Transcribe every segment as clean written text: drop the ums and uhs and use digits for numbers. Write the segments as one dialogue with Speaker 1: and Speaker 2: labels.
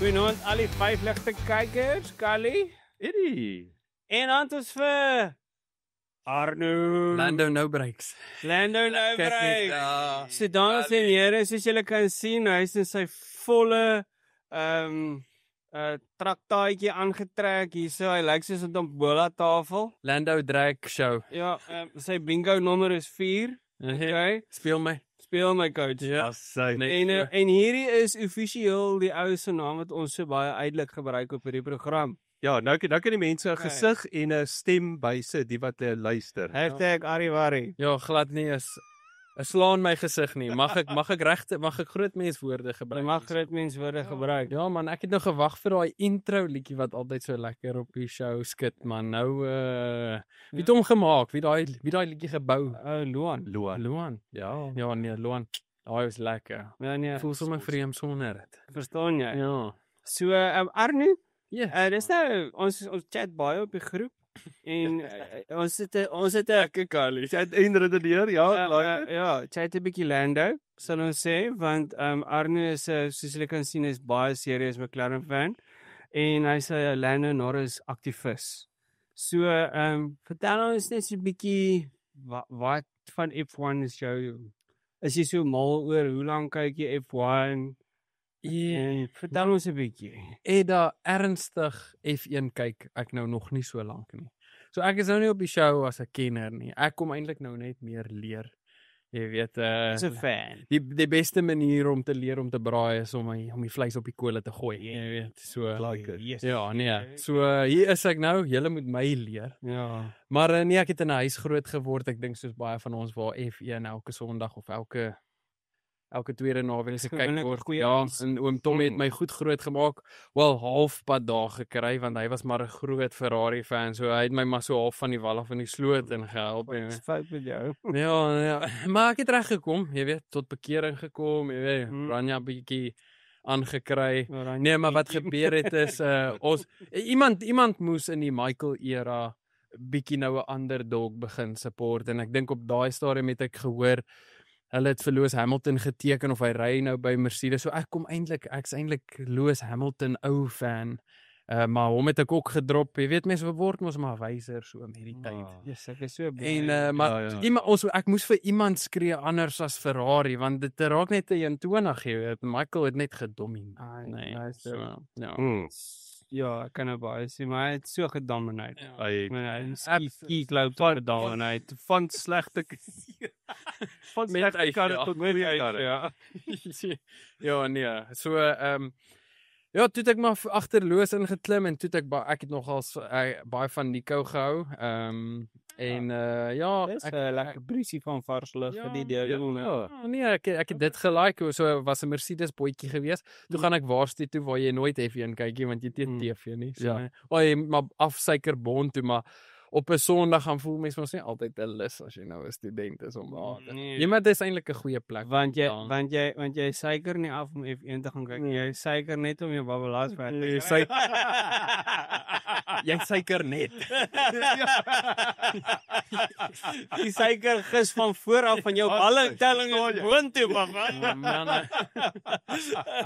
Speaker 1: Goeienaand al die 5 ligte kykers, Kali.
Speaker 2: Eddie.
Speaker 1: En aan ons vir Arno.
Speaker 3: Lando no breaks.
Speaker 1: Lando nou
Speaker 3: Kyk net
Speaker 1: break.
Speaker 3: daar.
Speaker 1: So dames en here, soos julle kan sien, hy is in sy volle traktaatjie aangetrek hierso. Hy lyk soos 'n tombola tafel.
Speaker 3: Lando drag show.
Speaker 1: Ja, sy bingo nommer is 4. Okay.
Speaker 3: Speel my.
Speaker 1: Speel my coach.
Speaker 3: Ja.
Speaker 1: En hierdie is offisieel die ou se naam wat ons so baie uitelik gebruik op hierdie program.
Speaker 2: Ja, nou kan die mense 'n gesig en 'n stem bysit, die wat luister.
Speaker 1: #Ariwari.
Speaker 3: Ja, glad nie is 'n slaan my gesig nie. Mag ek groot menswoorde
Speaker 1: Jy
Speaker 3: gebruik?
Speaker 1: mag groot menswoorde gebruik.
Speaker 3: Ja man, ek het nog gewag vir daai intro liedjie wat altyd so lekker op die show skit man. Nou wie het hom gemaak? Wie daai liedjie gebou?
Speaker 1: Luan.
Speaker 3: Luan.
Speaker 2: Ja.
Speaker 3: Ja nee, Luan. Daai was lekker.
Speaker 1: Ja nee,
Speaker 3: Voel sommer vreemd sonder dit.
Speaker 1: verstaan jy?
Speaker 3: Ja.
Speaker 1: So Arno,
Speaker 3: Ja.
Speaker 1: dis nou ons chat baie op die groep en ons het 'n
Speaker 2: Ek Kali. Jy het eindredeneer,
Speaker 1: ja, chat 'n bietjie Lando, sal ons sê, want Arno is soos julle kan sien is baie serieus McLaren fan en hy's 'n Lando Norris aktivis. So vertel ons net so 'n bietjie wat van F1 is jou, is jy so mal oor hoe lank kyk jy F1?
Speaker 3: Ja.
Speaker 1: Vertel ons 'n bietjie.
Speaker 3: Eda ernstig F1 kyk ek nou nog nie so lank nie. So ek is nou nie op die show as 'n kenner nie. Ek kom eintlik nou net meer leer. Jy weet
Speaker 1: As 'n fan.
Speaker 3: die beste manier om te leer om te braai is om die vleis op die kolle te gooi. Jy weet, so
Speaker 2: Like it.
Speaker 1: Yes.
Speaker 3: ja, nee. So hier is ek nou. Julle moet my leer.
Speaker 1: Ja.
Speaker 3: Maar nee, ek het in 'n huis groot geword. Ek dink soos baie van ons waar F1 elke Sondag of elke tweede naweek se kyk
Speaker 1: Gewoonlik
Speaker 3: word.
Speaker 1: goeie
Speaker 3: Ja,
Speaker 1: iets.
Speaker 3: en oom Tom het my goed groot gemaak. Wel halfpad daar gekry want hy was maar 'n groot Ferrari fan. So hy het my maar so half van die wal af in die sloot ingehelp en
Speaker 1: Wat fout met jou?
Speaker 3: ja, maar ek het reg gekom, jy weet, tot bekering gekom, jy weet, Ranja bietjie aangekry. Nee, maar wat gebeur het is ons iemand moes in die Michael era bietjie nou 'n underdog begin support en ek dink op daai stadium het ek gehoor hulle het vir Lewis Hamilton geteken of hy ry nou by Mercedes. So ek's eintlik Lewis Hamilton ou fan. Maar hom het ek ook gedrop. Jy weet mense word mos maar wyser so met die tyd.
Speaker 1: Yes, ek is so
Speaker 3: En maar ek moes vir iemand skree anders as Ferrari want dit raak net 21, jy weet. Michael het net gedomineer. Nee, so ja.
Speaker 1: Ja, ek kan nou baie sê, maar hy het so gedomineer.
Speaker 2: Hy
Speaker 1: Hy loop gedomineer.
Speaker 2: van slegte van slegte karre tot goeie karre.
Speaker 1: Ja.
Speaker 3: Ja, nee. So ja, toe het ek maar agterloos ingeklim en toe het ek het nogals baie van Nico gehou. En ja,
Speaker 1: Dis 'n lekker briesie van vars lug vir die deur.
Speaker 3: Ja, nee, ek het dit gelike. So was 'n Mercedes bootjie gewees. Toe gaan ek waarste toe waar jy nooit F1 kyk nie want jy teen TV nie. So maar afsuikerbond toe, maar op 'n Sondag gaan voel mense mos nie altyd 'n lus as jy nou 'n student is om Ja, maar dit is eintlik 'n goeie plek.
Speaker 1: Want jy suiker nie af om F1 te gaan kyk nie. Jy suiker net om jou babbelaars weg te
Speaker 3: Jy suiker net.
Speaker 1: Die suiker gis van vooraf van jou ballentelling boontoe, man.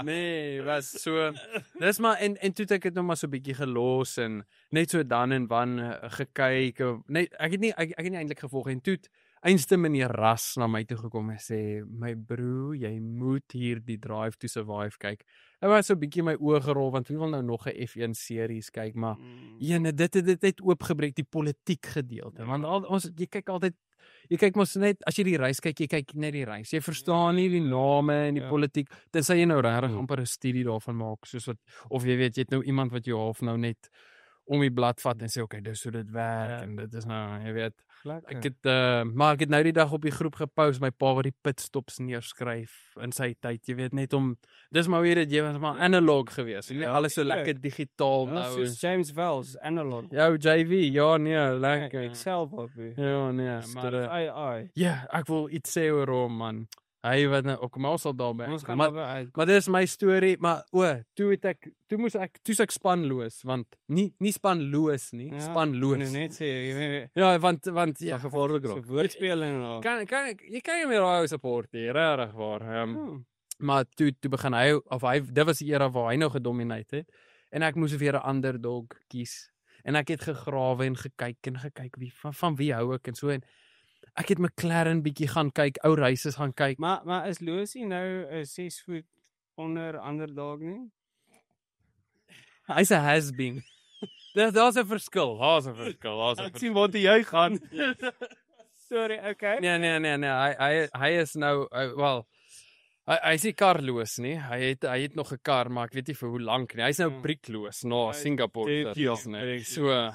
Speaker 3: Nee, was so. Dis maar en toe het ek dit nog maar so 'n bietjie gelos en net so dan en wan gekyk. Nee, ek het nie eintlik gevolg en toe einste meneer Ras na my toe gekom en sê my broer, jy moet hier die Drive to Survive kyk. Ek was so 'n bietjie my oë gerol want wie wil nou nog 'n F1 series kyk, maar dit het oopgebreek die politiek gedeelte. Want jy kyk mos net as jy die reis kyk, jy kyk net die reis. Jy verstaan nie die name en die politiek. Tensy jy nou regtig amper 'n studie daarvan maak, soos wat of jy weet jy het nou iemand wat jou half nou net om die blad vat en sê okay, dis hoe dit werk en dit is nou, jy weet. Ek het maar ek het nou die dag op die groep gepost my pa wat die pitstops neerskryf in sy tyd, jy weet net om dis maar hoe dit jy was maar analog geweest. Nie alles so lekker digitaal nou.
Speaker 1: Soos James Wells analog.
Speaker 3: Ja, JV, ja nee, lekker.
Speaker 1: Ek self op.
Speaker 3: Ja nee,
Speaker 1: Maar ai.
Speaker 3: ja, ek wil iets sê oor hom man. Hy wat nou ook maar sal daarby.
Speaker 1: Ons gaan
Speaker 3: Maar dis my storie, maar toe moes ek spanloos want nie spanloos nie, spanloos.
Speaker 1: Net sê jy weet.
Speaker 3: Ja, want ja,
Speaker 1: gevaarlik raak. Woordspeling.
Speaker 3: Jy kan meer daai support hier, regtig waar. Maar toe begin dit was die era waar hy nou gedomineer het. En ek moes weer 'n underdog kies. En ek het gegrawe en gekyk wie van wie hou ek en so en ek het McLaren bietjie gaan kyk, ou races gaan kyk.
Speaker 1: Maar is Lucy nou 'n 6 voet onder underdog nie?
Speaker 3: Hy's 'n has-been. Daar's 'n verskil.
Speaker 2: Ek sien waar jy gaan.
Speaker 1: Sorry, okay.
Speaker 3: Nee. Hy is nou wel hy is nie karloos nie. Hy het nog 'n kar, maar ek weet nie vir hoe lank nie. Hy's nou briekloos na Singapore. So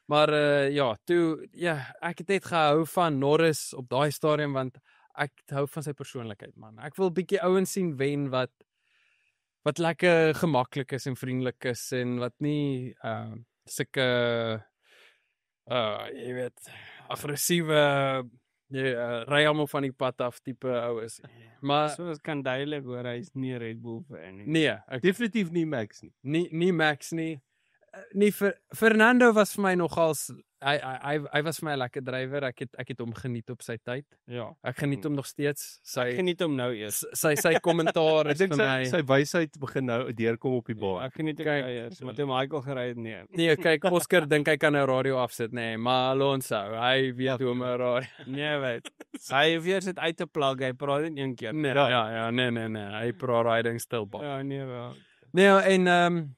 Speaker 3: maar ek het net gehou van Norris op daai stadium want ek hou van sy persoonlikheid man. Ek wil bietjie ouens sien wen wat lekker gemaklik is en vriendelik is en wat nie sulke jy weet aggressiewe ry almal van die pad af tipe ou is. Maar
Speaker 1: soos kan duidelik hoor hy is nie Red Bull fan nie.
Speaker 3: nee,
Speaker 2: Definitief nie Max nie.
Speaker 3: nie Max nie. Nie Fernando was vir my nogals hy was vir my 'n lekker drywer. Ek het hom geniet op sy tyd.
Speaker 1: Ja.
Speaker 3: Ek geniet hom nog steeds.
Speaker 1: Ek geniet hom nou eers.
Speaker 3: Sy kommentaar
Speaker 2: Ek
Speaker 3: is
Speaker 2: dink
Speaker 3: vir my.
Speaker 2: sy wysheid begin nou deurkom op die baan.
Speaker 1: Ek geniet dit eers, maar toe Michael gery het nee.
Speaker 3: Nee, kyk, Oscar dink hy kan 'n radio afsit, nee, maar Alonso, hy weet hoe om 'n radio.
Speaker 1: Nee, weet. Hy weer sit uit te plug, hy praat net een keer.
Speaker 3: Nee, nee, hy praat riding stil bak.
Speaker 1: Ja, nee wel.
Speaker 3: Nee, en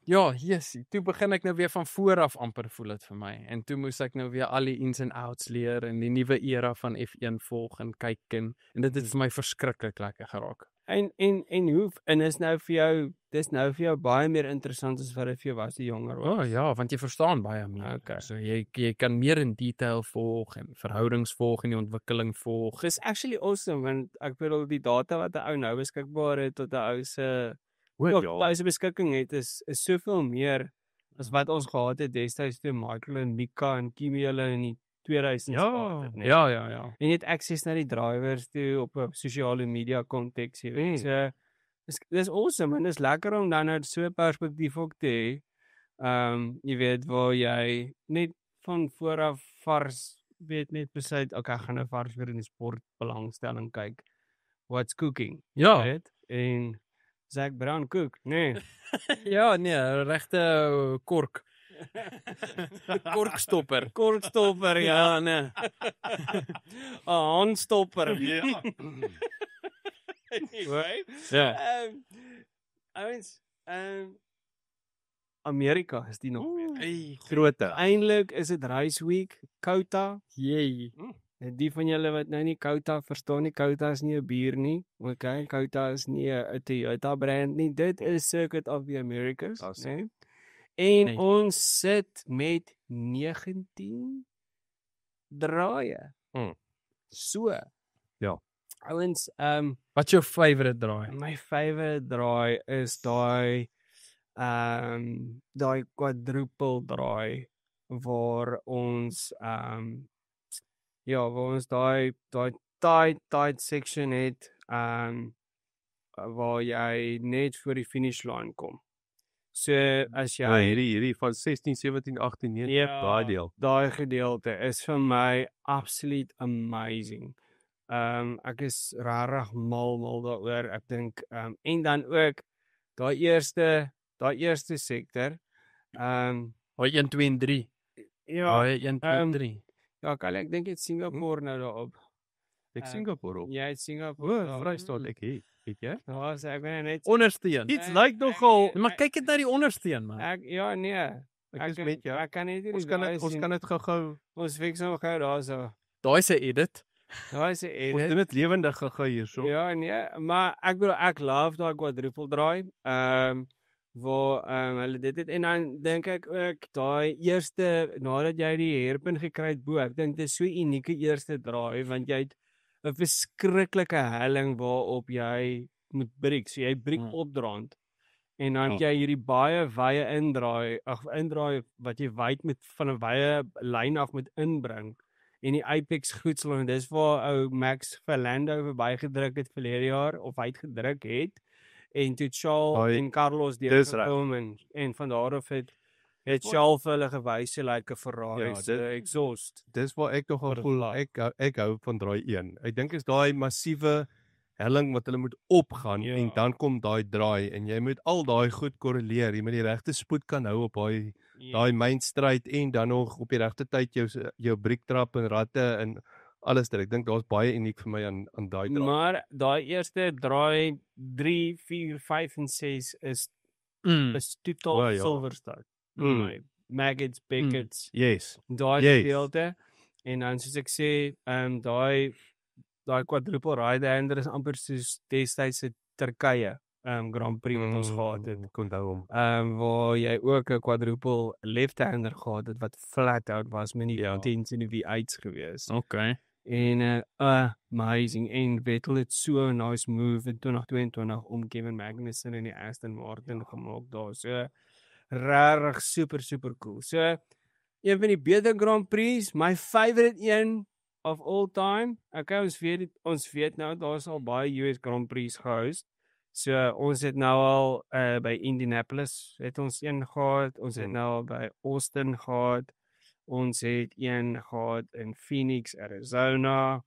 Speaker 3: toe begin ek nou weer van voor af amper voel dit vir my. En toe moes ek nou weer al die ins and outs leer en die nuwe era van F1 volg en kyk en dit het vir my verskriklik lekker geraak.
Speaker 1: En is nou vir jou, dis nou vir jou baie meer interessant as wat dit vir jou was die jonger was.
Speaker 3: Ja, want jy verstaan baie meer.
Speaker 1: Okay.
Speaker 3: So jy kan meer in detail volg en verhoudings volg en die ontwikkeling volg.
Speaker 1: Dis actually awesome want ek bedoel die data wat 'n ou nou beskikbaar het tot 'n ou se sy beskikking het is soveel meer as wat ons gehad het destyds toe Michael en Mika en Kimi hulle in die 2000s gehad het. Nee.
Speaker 3: Ja.
Speaker 1: En jy het access na die drivers toe op 'n sosiale media konteks, jy weet. So dis awesome en dis lekker om dan uit so 'n perspektief ook te hê. Jy weet waar jy net van vooraf vars weet net besluit okay, ek gaan nou vars weer in die sport belangstelling kyk. What's cooking?
Speaker 3: Ja.
Speaker 1: Weet? En Zac Brown cook, nee.
Speaker 3: Ja, nee, regte kork. Korkstopper, ja, nee.
Speaker 1: 'n handstopper.
Speaker 2: Ja.
Speaker 1: Right?
Speaker 3: Ja.
Speaker 1: Ouens, Amerika is die nog weer.
Speaker 3: Hey,
Speaker 2: Grote.
Speaker 1: Eintlik is dit Race Week, COTA.
Speaker 3: jee.
Speaker 1: Die van julle wat nou nie COTA verstaan nie, COTA is nie 'n bier nie. Okay, COTA is nie 'n Toyota brand nie. Dit is Circuit of the Americas,
Speaker 2: Awesome.
Speaker 1: né? En
Speaker 3: Nee.
Speaker 1: ons sit met 19 draaie. So.
Speaker 2: Ja.
Speaker 1: Ouens,
Speaker 3: Wat jou favorite draai?
Speaker 1: my favorite draai is daai quadruple draai waar ons waar ons daai tight section het waar jy net voor die finish line kom. So as jy
Speaker 2: Ja, hierdie van 16, 17, 18, 19,
Speaker 1: Ja.
Speaker 2: daai deel.
Speaker 1: daai gedeelte is vir my absoluut amazing. Ek is regtig mal daaroor. Ek dink en dan ook daai eerste sektor.
Speaker 3: Daai 1 2 en 3.
Speaker 1: Ja,
Speaker 3: Daai 1 2 en 3.
Speaker 1: ja, Kyle, ek dink dit Singapore nou daarop.
Speaker 2: Ek Singapore op.
Speaker 1: Jy het Singapore.
Speaker 2: O, Vrystaat ek het. Weet jy?
Speaker 1: Ja, so ek weet net.
Speaker 3: Ondersteun.
Speaker 2: Iets lyk nogal.
Speaker 3: Maar kyk dit na die ondersteun man.
Speaker 2: Ek is met jou.
Speaker 1: Ek kan net
Speaker 2: Ons kan dit gou-gou.
Speaker 1: ons fix hom gou daarso.
Speaker 3: Daai se edit.
Speaker 1: Daai is 'n
Speaker 2: Ons
Speaker 1: edit.
Speaker 2: doen dit lewendig gou hierso.
Speaker 1: Ja, nee, maar ek bedoel ek love daai quadruple draai. Waar hulle dit het en dan dink ek ook daai eerste nadat jy die hairpin gekry het bo. Ek dink dit is so 'n unieke eerste draai want jy het 'n verskriklike helling waarop jy moet breek. So jy breek opdraand. En dan het jy hierdie baie wye indraai wat jy wyd met van 'n wye lyn af moet inbring. En die apex goedsel en dis waar ou Max Fernando verbygedruk het verlede jaar of hy het gedruk het en toe Charles en Carlos
Speaker 2: dis
Speaker 1: gefilm en van daar af het Charles vir hulle gewys hoe lyk 'n Ferrari se exhaust.
Speaker 2: Dis waar ek nogal voel ek hou van draai 1. Ek dink is daai massiewe helling wat hulle moet opgaan
Speaker 1: Ja.
Speaker 2: en dan kom daai draai en jy moet al daai goed korreleer. Jy moet die regte spoed kan hou op daai main straight en dan nog op die regte tyd jou briektrap en ratte en alles dit. Ek dink daar's baie uniek vir my aan daai draai.
Speaker 1: Maar daai eerste draai 3, 4, 5 en 6 is totaal
Speaker 2: Ja.
Speaker 1: Silverstone.
Speaker 2: Mm.
Speaker 1: Maggots, Beckett's,
Speaker 2: Yes.
Speaker 1: daai
Speaker 2: Yes.
Speaker 1: gedeelte. En dan soos ek sê, daai quadruple right-hander is amper soos destyds se Turkye Grand Prix wat ons gehad het.
Speaker 2: Ek onthou hom.
Speaker 1: Waar jy ook 'n quadruple left-hander gehad het wat flat out was met die
Speaker 2: Ja.
Speaker 1: 10s en die V8s gewees.
Speaker 3: Okay.
Speaker 1: En amazing. En Vettel het so 'n nice move in 2022 om Kevin Magnussen in die Aston Martin gemaak daar. So regtig super cool. So een van die beter Grand Prix, my favorite een of all time. Okay, ons weet nou daar's al baie US Grand Prix gehost. So ons het nou al by Indianapolis het ons een gehad. Ons het nou al by Austin gehad. Ons het een gehad in Phoenix, Arizona.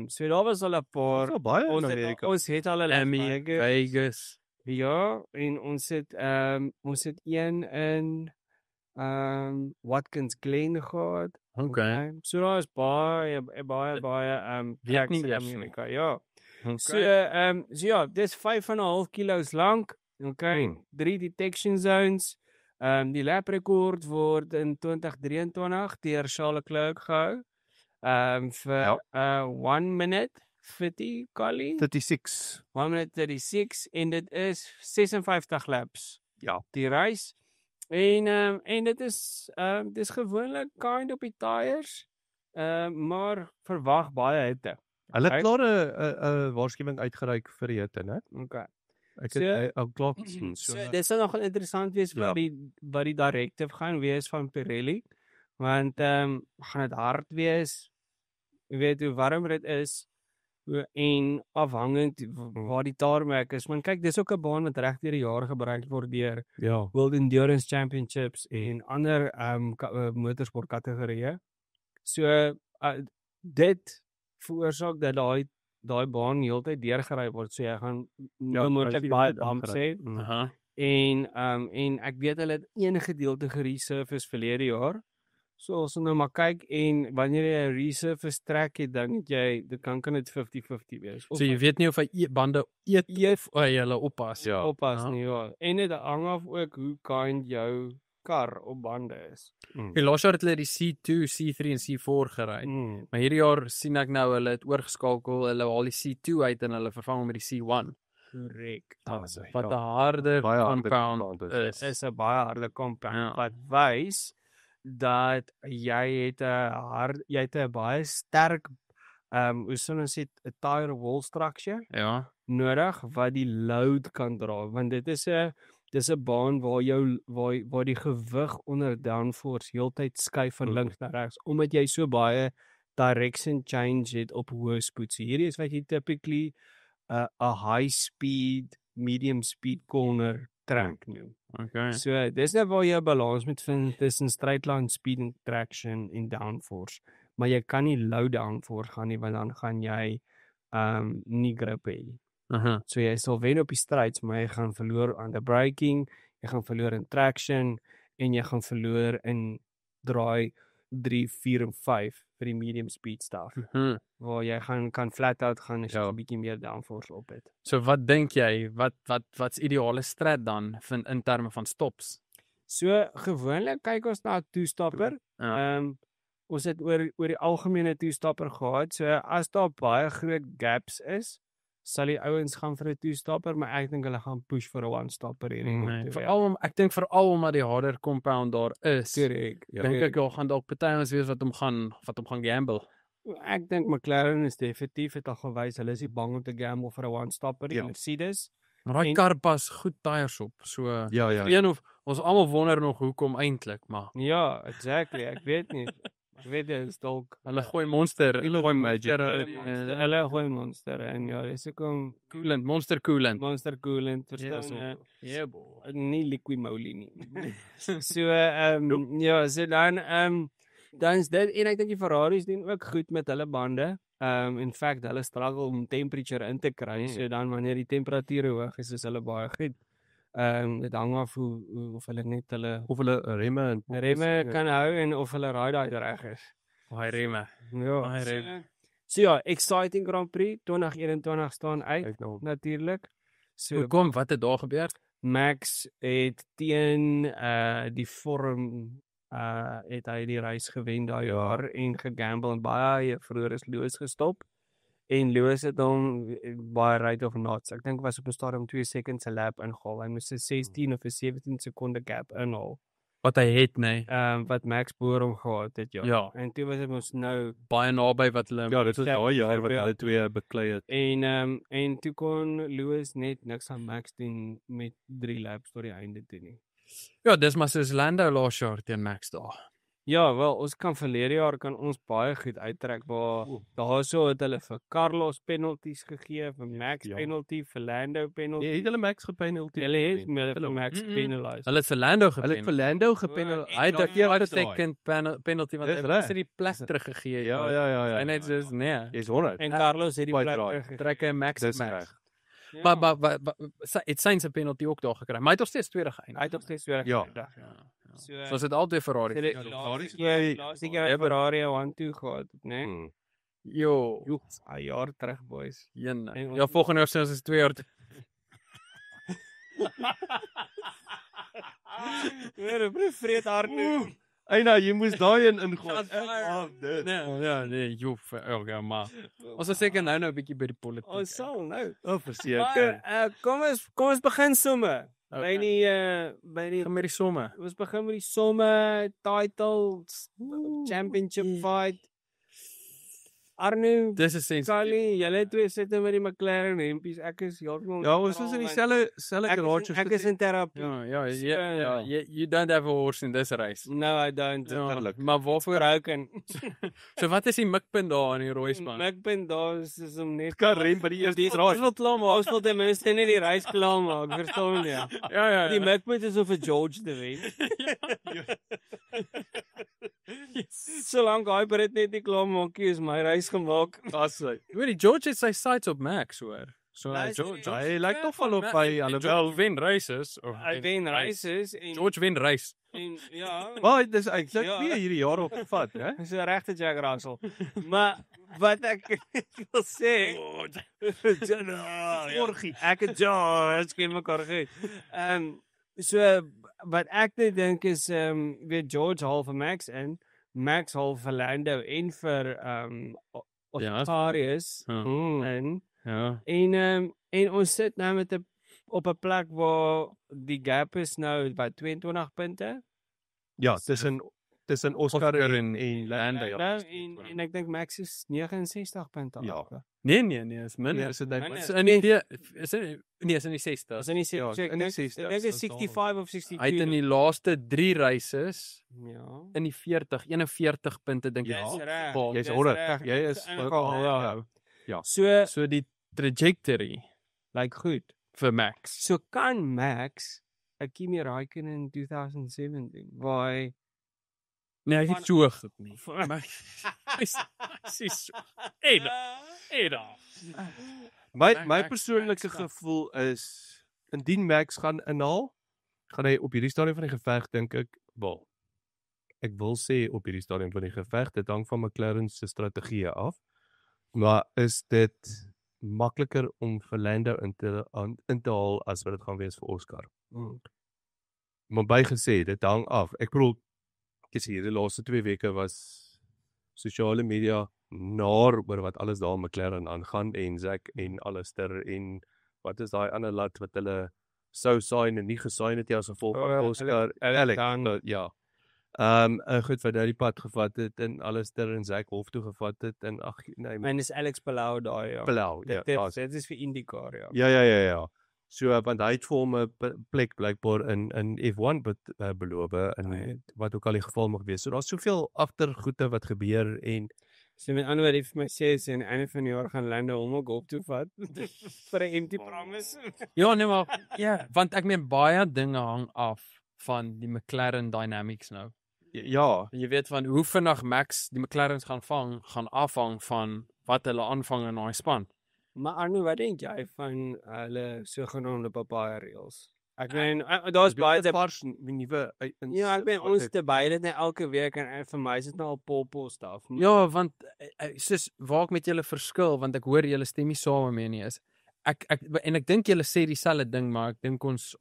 Speaker 1: So daar was al 'n paar.
Speaker 2: Daar's al baie in
Speaker 1: Ons
Speaker 2: Amerika.
Speaker 1: het al 'n
Speaker 3: Miami, Vegas.
Speaker 1: Ja, en ons het een in Watkins Glen gehad.
Speaker 3: Okay.
Speaker 1: So daar is baie
Speaker 3: Weet nie
Speaker 1: in
Speaker 3: eers nie.
Speaker 1: Amerika, ja. So
Speaker 3: Okay.
Speaker 1: so ja, dis 5.5 kilos lank. Okay, 3 detection zones. Die lap rekord word in 2023 deur Charles Leclerc gehou. Vir 1 minute 50 Collie.
Speaker 2: 36.
Speaker 1: 1 minute 36 en dit is 56 laps.
Speaker 2: Ja.
Speaker 1: Die race. En dit is dis gewoonlik kind op die tyres. Maar verwag baie hitte.
Speaker 2: Hulle het
Speaker 1: Okay.
Speaker 2: klaar 'n waarskuwing uitgereik vir die hitte, né?
Speaker 1: Okay.
Speaker 2: Ek
Speaker 1: So-
Speaker 2: het al klaar gesien.
Speaker 1: So dit sal nog interessant wees
Speaker 2: Ja.
Speaker 1: wat die directive gaan wees van Pirelli. Want gaan dit hard wees? Jy weet hoe warm dit is en afhangend waar die tarmac is. Want kyk, dis ook 'n baan wat reg deur die jare gebruik word deur
Speaker 2: Ja.
Speaker 1: World Endurance Championships en ander motorsport kategorieë. So dit veroorsaak dat daai baan heeltyd deurgery word. So jy gaan moontlik
Speaker 2: jy
Speaker 1: baie
Speaker 2: dit
Speaker 1: bumps hê.
Speaker 3: Aha.
Speaker 1: En ek weet hulle het enige gedeelte geresurface verlede jaar. So ons moet nou maar kyk en wanneer jy 'n resurface trek het, dan dit kan dit 50-50 wees.
Speaker 3: So jy weet nie of hy bande eet of jy hulle oppas.
Speaker 2: Ja.
Speaker 1: oppas nie, ja. En dit hang af ook hoe kind jou kar op bande is.
Speaker 3: Okay, laas jaar het hulle die C2, C3 en C4 gery. Maar hierdie jaar sien ek nou hulle het oorgeskakel, hulle haal die C2 uit en hulle vervang hom met die C1.
Speaker 1: Korrek.
Speaker 3: Wat 'n harde
Speaker 2: Baie harde
Speaker 3: compound
Speaker 2: compound
Speaker 3: is.
Speaker 1: Is 'n baie harde compound
Speaker 3: Ja.
Speaker 1: wat wys dat jy het 'n baie sterk hoe sou ons sê 'n tire wall structure
Speaker 3: Ja.
Speaker 1: nodig wat die load kan dra, want dit is 'n baan waar die gewig onder downforce heeltyd skuif van links na regs omdat jy so baie direction change het op hoë spoed. So hierdie is wat jy typically 'n high speed, medium speed corner track noem.
Speaker 3: Okay.
Speaker 1: So dis net waar jy 'n balans moet vind tussen straight line speed and traction en downforce. Maar jy kan nie low downforce gaan nie want dan gaan jy nie grip hê nie.
Speaker 3: Aha.
Speaker 1: So jy sal wen op die straights, maar jy gaan verloor aan die braking, jy gaan verloor in traction en jy gaan verloor in draai 3, 4 en 5 vir die medium speed stuff. Waar jy kan flat out gaan as jy 'n bietjie meer downforce op het.
Speaker 3: So wat dink jy? Wat's ideale strat dan in terme van stops?
Speaker 1: So gewoonlik kyk ons na 'n toestapper.
Speaker 3: Ja.
Speaker 1: Ons het oor die algemene toestapper gehad. So as daar baie groot gaps is, sal die ouens gaan vir 'n toestapper, maar ek dink hulle gaan push vir 'n one-stopper hierdie
Speaker 3: Nee, ek dink veral omdat die harder compound daar is.
Speaker 1: Korrek.
Speaker 3: Dink ek daar gaan dalk party ons wees wat hom gaan gamble.
Speaker 1: Ek dink McLaren is definitief het al gewys hulle is nie bang om te gamble vir 'n one-stopper nie. Mercedes.
Speaker 3: Maar daai
Speaker 1: En-
Speaker 3: kar pas goed tyres op. So
Speaker 2: Ja.
Speaker 3: een of ons almal wonder nog hoekom eintlik, maar
Speaker 1: Ja, exactly. Ek weet nie. Ek weet dit is dalk
Speaker 3: hulle gooi monster,
Speaker 2: gooi magic.
Speaker 1: hulle gooi monster en ja, dis ook
Speaker 3: monster coolant.
Speaker 1: monster coolant
Speaker 3: Ja,
Speaker 1: verstaan.
Speaker 3: Ja, bo.
Speaker 1: Nie liquid moly nie. So ja, so dan is dit en ek dink die Ferraris doen ook goed met hulle bande. In fact, hulle struggle om temperature in te kry, so dan wanneer die temperature hoog is hulle baie goed. Dit hang af of hulle net hulle
Speaker 2: Of hulle remme
Speaker 1: kan hou en of hulle ride reg is.
Speaker 3: Baie remme.
Speaker 1: Ja.
Speaker 3: Baie remme.
Speaker 1: So ja, exciting Grand Prix 2021 staan uit
Speaker 2: Kyk nou.
Speaker 1: natuurlik. So
Speaker 3: Hoekom? Wat het daar gebeur?
Speaker 1: Max het teen die vorm het hy die race gewen daai jaar en gegamble en baie vroeër is Lewis gestop. En Lewis het hom baie right of not. Ek dink was op 'n stadium 2 seconds 'n lap ingehaal. Hy moes 'n 16 of 'n 17 sekonde gap inhaal.
Speaker 3: Wat hy het, nee.
Speaker 1: Wat Max voor hom gehad het, ja.
Speaker 3: Ja.
Speaker 1: En toe was dit mos nou
Speaker 3: Baie naby wat hulle
Speaker 2: Ja, dit was daai jaar wat
Speaker 1: Ja.
Speaker 2: hulle twee beklei het.
Speaker 1: en toe kon Lewis net niks aan Max doen met 3 laps tot die einde toe nie.
Speaker 3: Ja, dis maar soos Lando laas jaar teen Max daar.
Speaker 1: Ja, wel, ons kan verlede jaar kan ons baie goed uittrek waar daarso het hulle vir Carlos penalties gegee, vir Max
Speaker 2: Ja.
Speaker 1: penalty, vir Lando penalty.
Speaker 2: Nee, het hulle Max gepenalty.
Speaker 1: Hulle het vir Max
Speaker 3: Mm-mm.
Speaker 1: penalized.
Speaker 3: Hulle het vir Lando
Speaker 2: Hulle het vir
Speaker 3: gepen.
Speaker 2: Lando gepenalty.
Speaker 3: Hy het 'n
Speaker 2: keer
Speaker 3: 5 second penalty want
Speaker 2: Dis
Speaker 3: hy
Speaker 2: reg.
Speaker 3: het die plek teruggegee.
Speaker 2: Ja.
Speaker 3: En net soos nee.
Speaker 2: Jy's 100.
Speaker 1: En Carlos het die
Speaker 2: Quite
Speaker 1: plek
Speaker 2: right.
Speaker 1: teruggegee.
Speaker 3: Trek hy Max
Speaker 2: Dis
Speaker 3: Max.
Speaker 2: reg.
Speaker 1: Ja.
Speaker 3: Maar het Sainz 'n penalty ook daar gekry. Maar hy het nog steeds tweede geëindig.
Speaker 1: Hy het nog steeds weer
Speaker 2: Ja.
Speaker 1: gedag.
Speaker 3: So ons het albei Ferrari.
Speaker 1: Laaste keer Ferrari 1-2 gehad, né?
Speaker 2: Hmm.
Speaker 3: Jo,
Speaker 1: 'n jaar terug, boys.
Speaker 3: jene.
Speaker 1: En ons-
Speaker 3: Ja, volgende jaar sien ons 2 jaar.
Speaker 1: Weer vreet hard nu.
Speaker 2: Eina, jy moes daai ingaan.
Speaker 3: Nee, jo, okay, maar. Ons is seker nou 'n bietjie by die politiek.
Speaker 1: Ons sal nou.
Speaker 2: O, verseker.
Speaker 1: Maar kom ons begin somme. By die
Speaker 3: met die somme.
Speaker 1: ons begin met die somme, titles, championship fight. Arno,
Speaker 3: Dis 'n sens.
Speaker 1: Sally, julle twee sit met die McLaren hempies. Ek is heeltemal
Speaker 2: Ja, ons is in dieselfde garage.
Speaker 1: Ek is in terapie.
Speaker 3: Ja, you don't have a horse in this race.
Speaker 1: No, I don't.
Speaker 3: Ja, maar waarvoor?
Speaker 1: Broken.
Speaker 3: So wat is die mikpunt daar in die rooi span?
Speaker 1: Ek ben daar is om net
Speaker 2: kan rem by die eerste
Speaker 1: Ons
Speaker 2: draai.
Speaker 1: wil klaar maak. Ons wil ten minste net die reis klaar maak. Verstaan jy?
Speaker 3: Ja.
Speaker 1: Die mikpunt is om vir George te wen. Solank hy Brit net nie klaar maak nie, is my reis gemaak.
Speaker 2: Asai.
Speaker 3: Weet die George het sy sights op Max hoor. So
Speaker 1: Luister,
Speaker 3: George,
Speaker 2: Hy lyk tog van op hy alhoewel
Speaker 3: wen races.
Speaker 1: Hy wen races en
Speaker 3: George wen race.
Speaker 1: en ja,
Speaker 2: maar dis eintlik
Speaker 1: Ja.
Speaker 2: weer hierdie jaar op gevat, hè?
Speaker 1: dis 'n regte Jack Russell. Maar wat ek wil sê,
Speaker 2: Orgie.
Speaker 1: ek het ja, ek ken mekaar goed. So wat ek net dink is weer George hal vir Max in, Max hal vir Lando en vir
Speaker 3: Ja.
Speaker 1: Octarius
Speaker 3: Ja.
Speaker 1: in.
Speaker 3: Ja.
Speaker 1: En ons sit nou met 'n op 'n plek waar die gap is nou by 22 punte.
Speaker 2: Ja, tussen Oscar en Lando.
Speaker 1: Nou,
Speaker 2: Ja.
Speaker 1: en ek dink Max is 69 punte.
Speaker 2: Ja.
Speaker 1: af.
Speaker 3: Nee, is min.
Speaker 2: Nee, is dit net
Speaker 1: Minder.
Speaker 3: Is in die is in die 60.
Speaker 1: As in die
Speaker 2: Ja,
Speaker 1: so ek
Speaker 2: in die
Speaker 1: dink
Speaker 2: 60s,
Speaker 1: ek dink is
Speaker 2: is daar-
Speaker 1: 65 of 62.
Speaker 3: Hy het in die laaste 3 races
Speaker 1: ja.
Speaker 3: in die 41 punte dink
Speaker 2: Ja.
Speaker 3: ek.
Speaker 1: reg.
Speaker 3: Paul,
Speaker 2: Jy's
Speaker 1: Dis
Speaker 2: 100.
Speaker 1: reg.
Speaker 2: Jy is
Speaker 1: Ingehaal,
Speaker 2: ja.
Speaker 1: So
Speaker 3: So die trajectory
Speaker 1: like goed.
Speaker 3: vir Max.
Speaker 1: So kan Max 'n Kimi Raikkonen in 2017 waar
Speaker 3: Nee, hy
Speaker 1: Van-
Speaker 3: het so goed nie. Maar presies. Eda.
Speaker 2: My
Speaker 3: Max-
Speaker 2: persoonlike
Speaker 3: Max stap.
Speaker 2: gevoel is indien Max gaan inhaal, gaan hy op hierdie stadium van die geveg dink ek, wel. Ek wil sê op hierdie stadium van die geveg, dit hang van McLaren se strategieë af. Maar is dit makliker om vir Lando in te haal as wat dit gaan wees vir Oscar? Maar bygesê, dit hang af. Ek bedoel, ek sê hierdie laaste 2 weke was sosiale media naar oor wat alles daar in McLaren aangaan en Zack en Alistair en wat is daai ander lad wat hulle sou sign en nie gesign het nie as gevolg van Oscar Alex. Ja. Goed wat hy die pad gevat het en Alistair en Zack hof toe gevat het en ag nee,
Speaker 1: en is Alex Palau daai ja.
Speaker 2: Palau. Ja,
Speaker 1: Dit is vir IndyCar ja.
Speaker 2: ja. So want hy het vir hom 'n plek blykbaar in F1 beloof en wat ook al die geval mag wees. So daar's soveel agtergoede wat gebeur en
Speaker 1: So met ander woorde vir my sê is aan die einde van die jaar gaan Lando hom ook op toe vat vir 'n empty promise.
Speaker 3: Ja, nee maar ja, want ek meen baie dinge hang af van die McLaren dynamics nou.
Speaker 2: ja,
Speaker 3: Jy weet van hoe vinnig Max die McLarens gaan vang, gaan afhang van wat hulle aanvang in daai span.
Speaker 1: Maar Arno, wat dink jy van hulle sogenaamde papaya reels? Ek meen, daar's baie te
Speaker 2: vars nuwe
Speaker 1: ja, ek meen ons debat dit net elke week en vir my is dit nou al pol stuff.
Speaker 3: Ja, want soos waar ek met julle verskil, want ek hoor julle stem nie saam mee nie is. Ek dink julle sê dieselfde ding, maar ek dink ons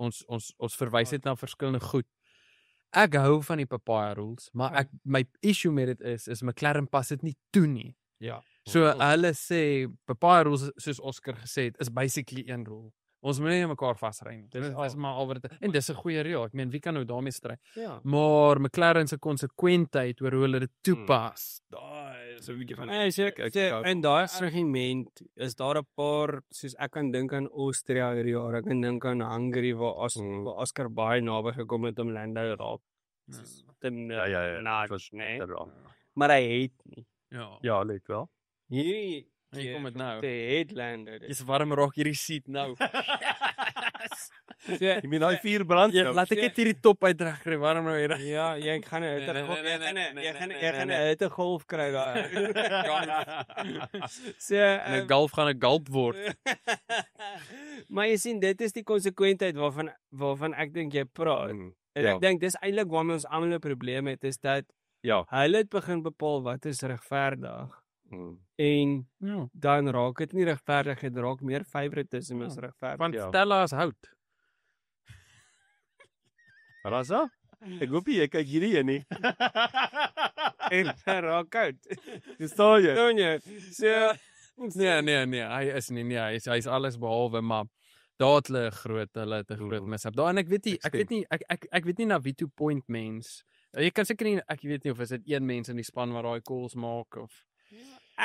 Speaker 3: verwys dit na verskillende goed. Ek hou van die papaya rules, maar my issue met dit is McLaren pas dit nie toe nie.
Speaker 2: Ja.
Speaker 3: So hulle sê papaya rules soos Oscar gesê het is basically een rule. Ons moet nie mekaar vasry nie. Dit is maar al wat en dis 'n goeie reël. Ek meen wie kan nou daarmee stry?
Speaker 1: Ja.
Speaker 3: Maar McLaren se konsekwentheid oor hoe hulle dit toepas. Daai is 'n bietjie van
Speaker 1: en daai argument is daar 'n paar soos ek kan dink aan Austria hierdie jaar. Ek kan dink aan Hungary waar Oscar baie naby gekom het om Lando raak.
Speaker 2: Ja.
Speaker 1: Nee. Maar hy het nie.
Speaker 3: Ja,
Speaker 2: let wel.
Speaker 1: Hierdie
Speaker 3: hier kom dit nou.
Speaker 1: Die headlander.
Speaker 3: Dis warm raak hierdie seat nou.
Speaker 2: Jy meen daai 4 brand.
Speaker 3: Laat ek net hierdie top uitdreg kry, warm nou hier.
Speaker 1: Ja, jy gaan 'n hittegolf kry daar. So
Speaker 3: 'n golf gaan 'n gulp word.
Speaker 1: Maar jy sien, dit is die konsekwentheid waarvan ek dink jy praat. En ek dink dis eintlik waarmee ons almal 'n probleem het, is dat hulle het begin bepaal wat is regverdig. En dan raak dit nie regverdig, dit raak meer favoritisme as regverdig.
Speaker 3: Want Stella is hout.
Speaker 2: Rasa? Ek hoop jy kyk hierdie een nie.
Speaker 1: En raak uit.
Speaker 2: Verstaan jy?
Speaker 1: Donnie. So
Speaker 3: Nee, hy is nie, hy is alles behalwe, maar daar het hulle 'n groot mishap. Daar en ek weet nie na wie toe point mens. Jy kan seker nie, ek weet nie of is dit een mens in die span wat daai calls maak of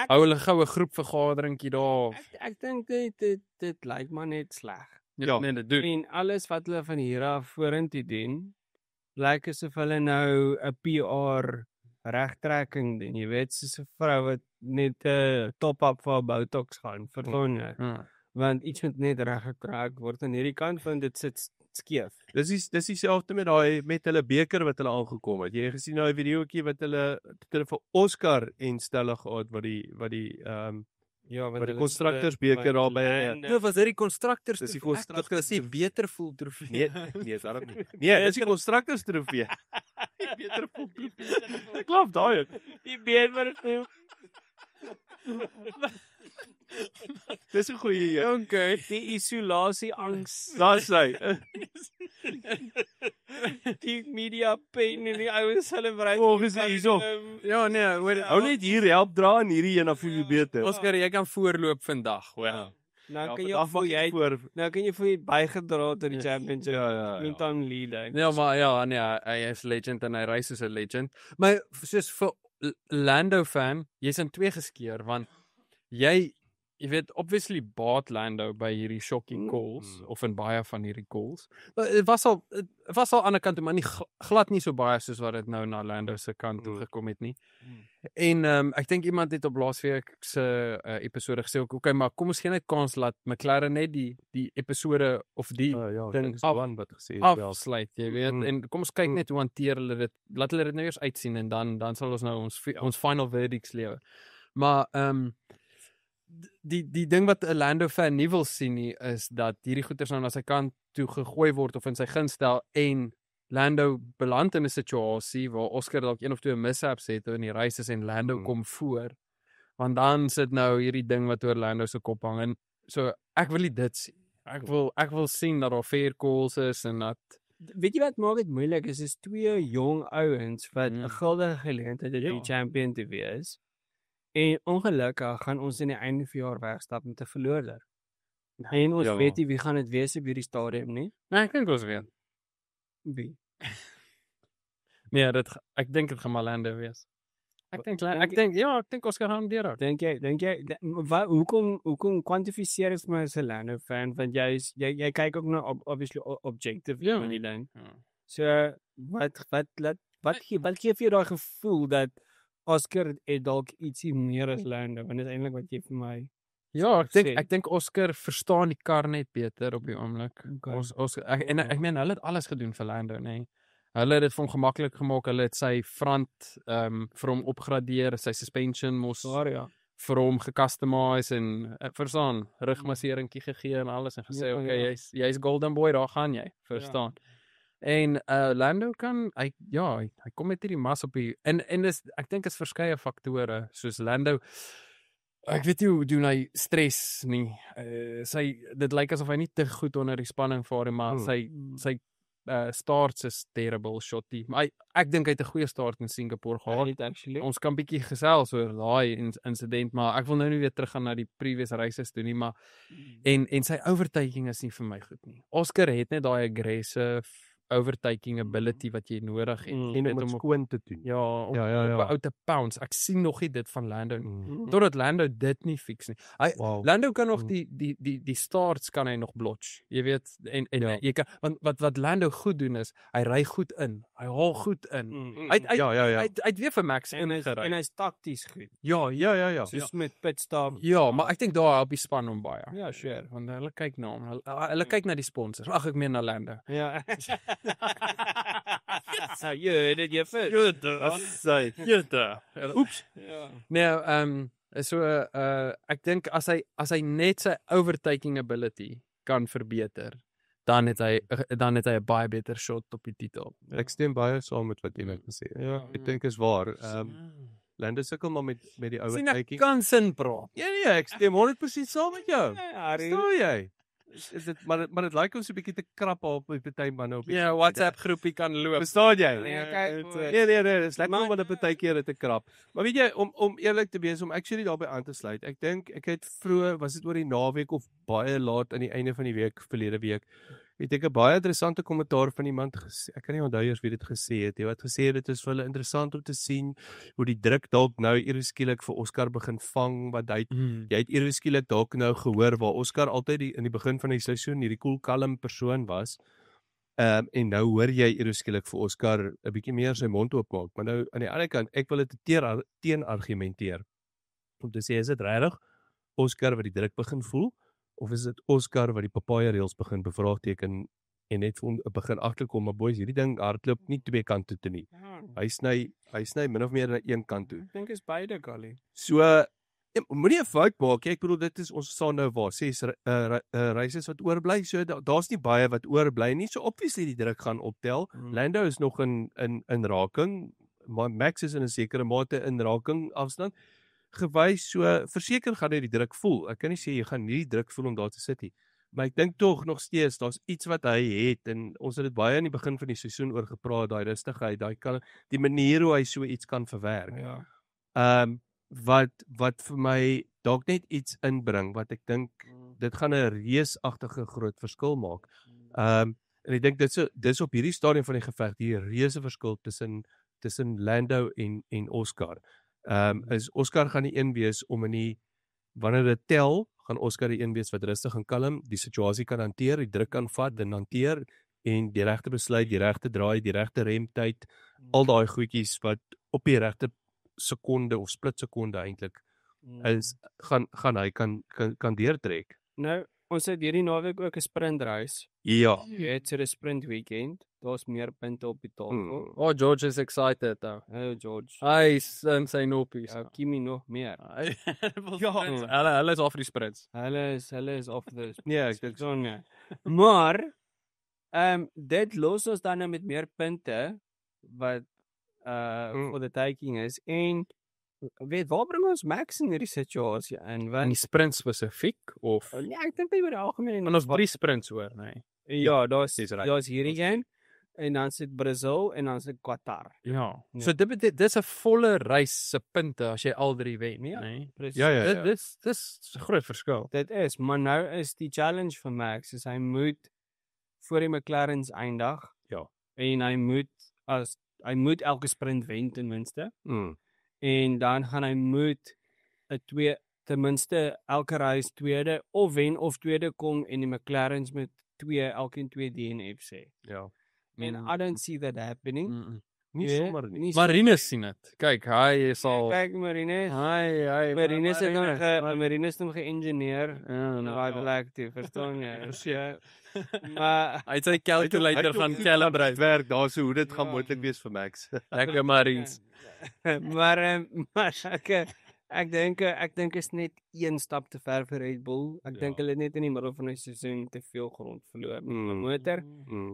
Speaker 3: hou hulle goue groepvergaderingkie daar.
Speaker 1: Ek dink dit lyk maar net sleg.
Speaker 3: Ja, nee, dit doen.
Speaker 1: En alles wat hulle van hier af vorentoe doen, lyk asof hulle nou 'n PR regtrekking doen. Jy weet, soos 'n vrou wat net 'n top-up vir Botox gaan, verstaan jy? Want iets moet net reggetrek word aan hierdie kant van dit sit skeef.
Speaker 2: Dis dieselfde met hulle beker wat hulle aangekom het. Jy het gesien daai videoetjie wat hulle vir Oscar en Stella gehad wat die wat die konstruktersbeker daar by.
Speaker 3: Dit was hierdie konstrukteurs.
Speaker 2: Dis die konstrukteurs
Speaker 3: sê beter voel trofee.
Speaker 2: Nee, is daarom nie. Nee, dis die konstrukteurs trofee. Beter voel trofee. Ek glo daai.
Speaker 1: Die beter voel.
Speaker 2: Dis 'n goeie een.
Speaker 1: Okay, die isolasie angs.
Speaker 2: Daar's hy.
Speaker 1: Die media pain en die ouens celebrate.
Speaker 2: Volgens hierso.
Speaker 3: Ja, nee, hoor.
Speaker 2: Hou net hier help dra en hierdie een dan voel jy beter.
Speaker 3: Oscar, jy kan voorloop vandag, hoor.
Speaker 1: Nou kan jy vir bygedra tot die championship. Moet dan lead.
Speaker 3: Ja, maar hy is legend en hy ry soos 'n legend. Maar soos vir Lando fan, jy's in twee geskeer want jy weet obviously baat Lando by hierdie shocking calls of in baie van hierdie calls. Dit was al aan die kant maar nie glad nie so baie soos wat dit nou na Lando se kant toe gekom het nie. En ek dink iemand het op laasweek se episode gesê okay, maar kom ons gee net kans laat McLaren net die episode of die ding
Speaker 2: wat gesê het
Speaker 3: afsluit, jy weet. En kom ons kyk net hoe hanteer hulle dit. Laat hulle dit nou eers uitsien en dan sal ons nou ons final verdicts lewe. Maar die ding wat 'n Lando fan nie wil sien nie is dat hierdie goeters nou na sy kant toe gegooi word of in sy gunst stel en Lando beland in 'n situasie waar Oscar dalk een of twee mishaps het in die races en Lando kom voor. Want dan sit nou hierdie ding wat oor Lando se kop hang en so ek wil nie dit sien. Ek wil sien dat daar fair calls is en dat
Speaker 1: weet jy wat maak dit moeilik is twee jong ouens wat 'n guldige geleentheid het om champion te wees. En ongelukkig gaan ons in die einde van die jaar wegstap met 'n verloorder. En ons weet nie wie gaan dit wees op hierdie stadium nie.
Speaker 3: Nee, ek dink ons weet.
Speaker 1: Wie?
Speaker 3: Nee, ek dink dit gaan Lando wees. Ek dink Oscar gaan deur.
Speaker 1: Dink jy hoekom kwantifiseer is my as 'n Lando fan want jy kyk ook nou obviously objective in die ding. So wat gee vir jou daai gevoel dat Oscar het dalk ietsie meer as Lando, want dit is eintlik wat jy vir my.
Speaker 3: Ja, ek dink Oscar verstaan die kar net beter op die oomblik. Okay. Ek meen hulle het alles gedoen vir Lando, nee. Hulle het dit vir hom gemaklik gemaak. Hulle het sy front vir hom opgradeer, sy suspension mos vir hom gecustomize en verstaan, rugmasseringkie gegee en alles en gesê,
Speaker 1: Ja,
Speaker 3: okay,
Speaker 1: ja.
Speaker 3: jy's golden boy, daar gaan jy, verstaan. En Lando hy kom met hierdie mas op die en dis ek dink is verskeie faktore soos Lando. Ek weet nie hoe doen hy stres nie. Dit lyk asof hy nie te goed onder die spanning vaar nie, maar sy starts is terrible shotty. Maar ek dink hy het 'n goeie start in Singapore gehad.
Speaker 1: Actually.
Speaker 3: Ons kan bietjie gesels oor daai insident, maar ek wil nou nie weer teruggaan na die previous races toe nie, maar en sy overtaking is nie vir my goed nie. Oscar het net daai aggressive overtaking ability wat jy nodig het.
Speaker 2: En om dit skoon te doen.
Speaker 3: Ja, op 'n ou te pounce. Ek sien nog nie dit van Lando nie. Totdat Lando dit nie fix nie. Lando kan nog die starts kan hy nog blotch. Jy weet en jy kan want wat Lando goed doen is hy ry goed in. Hy haal goed in. Hy het weer vir Max
Speaker 1: en hy's takties goed.
Speaker 3: Ja.
Speaker 1: Soos met pitstop.
Speaker 3: Ja, maar ek dink daar help die span hom baie.
Speaker 1: Ja, sure.
Speaker 3: Want hulle kyk na hom. Hulle kyk na die sponsors. Ag ek meen na Lando.
Speaker 1: Ja. You heard it here first.
Speaker 3: Oeps.
Speaker 1: Ja.
Speaker 3: Nee, so ek dink as hy net sy overtaking ability kan verbeter, dan het hy 'n baie beter shot op die titel.
Speaker 2: Ek stem baie saam met wat jy net gesê het.
Speaker 1: Ja.
Speaker 2: Ek dink is waar. Lando sukkel maar met die
Speaker 3: Sien ek
Speaker 2: overtaking.
Speaker 3: kan sin praat.
Speaker 2: Ja, ek stem 100% saam met jou.
Speaker 1: Harry.
Speaker 2: Stel jy? Is dit maar dit lyk ons 'n bietjie te krap op die party manne op.
Speaker 3: Ja, WhatsApp groepie kan loop.
Speaker 2: Verstaan jy?
Speaker 1: Nee, kyk,
Speaker 2: Nee, dis lekker om hulle partykeer te krap. Maar weet jy, om eerlik te wees, om actually daarbey aan te sluit. Ek dink ek het vroeër, was dit oor die naweek of baie laat aan die einde van die week, verlede week, het ek 'n baie interessante kommentaar van iemand gesê. Ek kan nie onthou eers wie dit gesê het nie. Wat gesê het dit is vir hulle interessant om te sien hoe die druk dalk nou ewe skielik vir Oscar begin vang, wat jy het ewe skielik dalk nou gehoor waar Oscar altyd in die begin van die seisoen hierdie cool kalm persoon was. En nou hoor jy ewe skielik vir Oscar 'n bietjie meer sy mond oopmaak. Maar nou aan die ander kant, ek wil dit teenargumenteer. Om te sê is dit regtig Oscar wat die druk begin voel? Of is dit Oscar wat die papaya reels begin bevraagteken en net begin agterkom, maar boys, hierdie ding hardloop nie twee kante toe nie. Hy sny min of meer na een kant toe.
Speaker 1: Ek dink is beide Gally.
Speaker 2: So moenie 'n fout maak nie. Ek bedoel dit is ons staan nou waar 6 races wat oorbly. So daar's nie baie wat oorbly nie. So obviously die druk gaan optel. Lando is nog in raking, maar Max is in 'n sekere mate in raking afstand. Gewys, so verseker gaan hy die druk voel. Ek kan nie sê jy gaan nie die druk voel om daar te sit nie. Maar ek dink tog nog steeds daar's iets wat hy het en ons het dit baie aan die begin van die seisoen oor gepraat, daai rustigheid, die manier hoe hy so iets kan verwerk.
Speaker 1: Ja.
Speaker 2: Wat vir my dalk net iets inbring wat ek dink dit gaan 'n reusagtige groot verskil maak. En ek dink dis op hierdie stadium van die geveg die reuse verskil tussen Lando en Oscar. Is Oscar gaan die een wees om wanneer dit tel, gaan Oscar die een wees wat rustig en kalm die situasie kan hanteer, die druk kan vat en hanteer en die regte besluit, die regte draai, die regte remtyd, al daai goedjies wat op die regte sekonde of split sekonde eintlik is gaan hy kan deurtrek.
Speaker 1: Nou, ons het hierdie naweek ook 'n sprintrace.
Speaker 2: Ja.
Speaker 1: Jy het 'n sprint weekend. Daar's meer punte op die tafel.
Speaker 3: Oh, George is excited though.
Speaker 1: Oh, George.
Speaker 3: Hy in sy noppies.
Speaker 1: Kimi nog meer.
Speaker 3: Hulle is af die sprints.
Speaker 1: Hulle is off the
Speaker 2: Nee, ek dink
Speaker 1: so nee. Maar dit los ons dan nou met meer punte wat vir die taking is en weet waar bring ons Max in hierdie situasie in?
Speaker 3: In
Speaker 1: Want
Speaker 3: die sprint spesifiek of
Speaker 1: nee, ek dink by die algemeen
Speaker 3: en ons 3 sprints hoor, nee.
Speaker 1: ja, daar's
Speaker 2: right.
Speaker 1: hierdie een en dan sit Brazil en dan sit Qatar.
Speaker 3: Ja. So dis 'n volle reis se punte as jy al 3 wen,
Speaker 1: Ja.
Speaker 3: nee.
Speaker 1: Presies.
Speaker 2: Ja.
Speaker 3: Dis 'n groot verskil.
Speaker 1: Dit is, maar nou is die challenge vir Max is hy moet voor die McLarens eindig.
Speaker 2: Ja.
Speaker 1: En hy moet elke sprint wen ten minste. En dan gaan hy moet 'n ten minste elke race tweede of wen of tweede kom en die McLarens met elkeen 2 DNF sê.
Speaker 2: Ja.
Speaker 1: En I don't see that happening.
Speaker 2: Nie
Speaker 1: Ja,
Speaker 2: sommer nie.
Speaker 1: nie
Speaker 3: Marinus sien dit. Kyk, hy is al
Speaker 1: Kyk Marinus.
Speaker 3: hy
Speaker 1: Marinus het nog Marinus het hom geïngineer.
Speaker 3: Ja,
Speaker 1: Right plek toe, verstaan jy? So, maar
Speaker 3: hy het sy calculator gaan calibrate.
Speaker 2: werk daar so hoe dit gaan
Speaker 1: Ja.
Speaker 2: moontlik wees vir Max.
Speaker 3: Lekker Marines.
Speaker 1: maar Ek dink is net een stap te ver vir Red Bull. Ek dink hulle het net in die middel van die seisoen te veel grond verloor met die motor.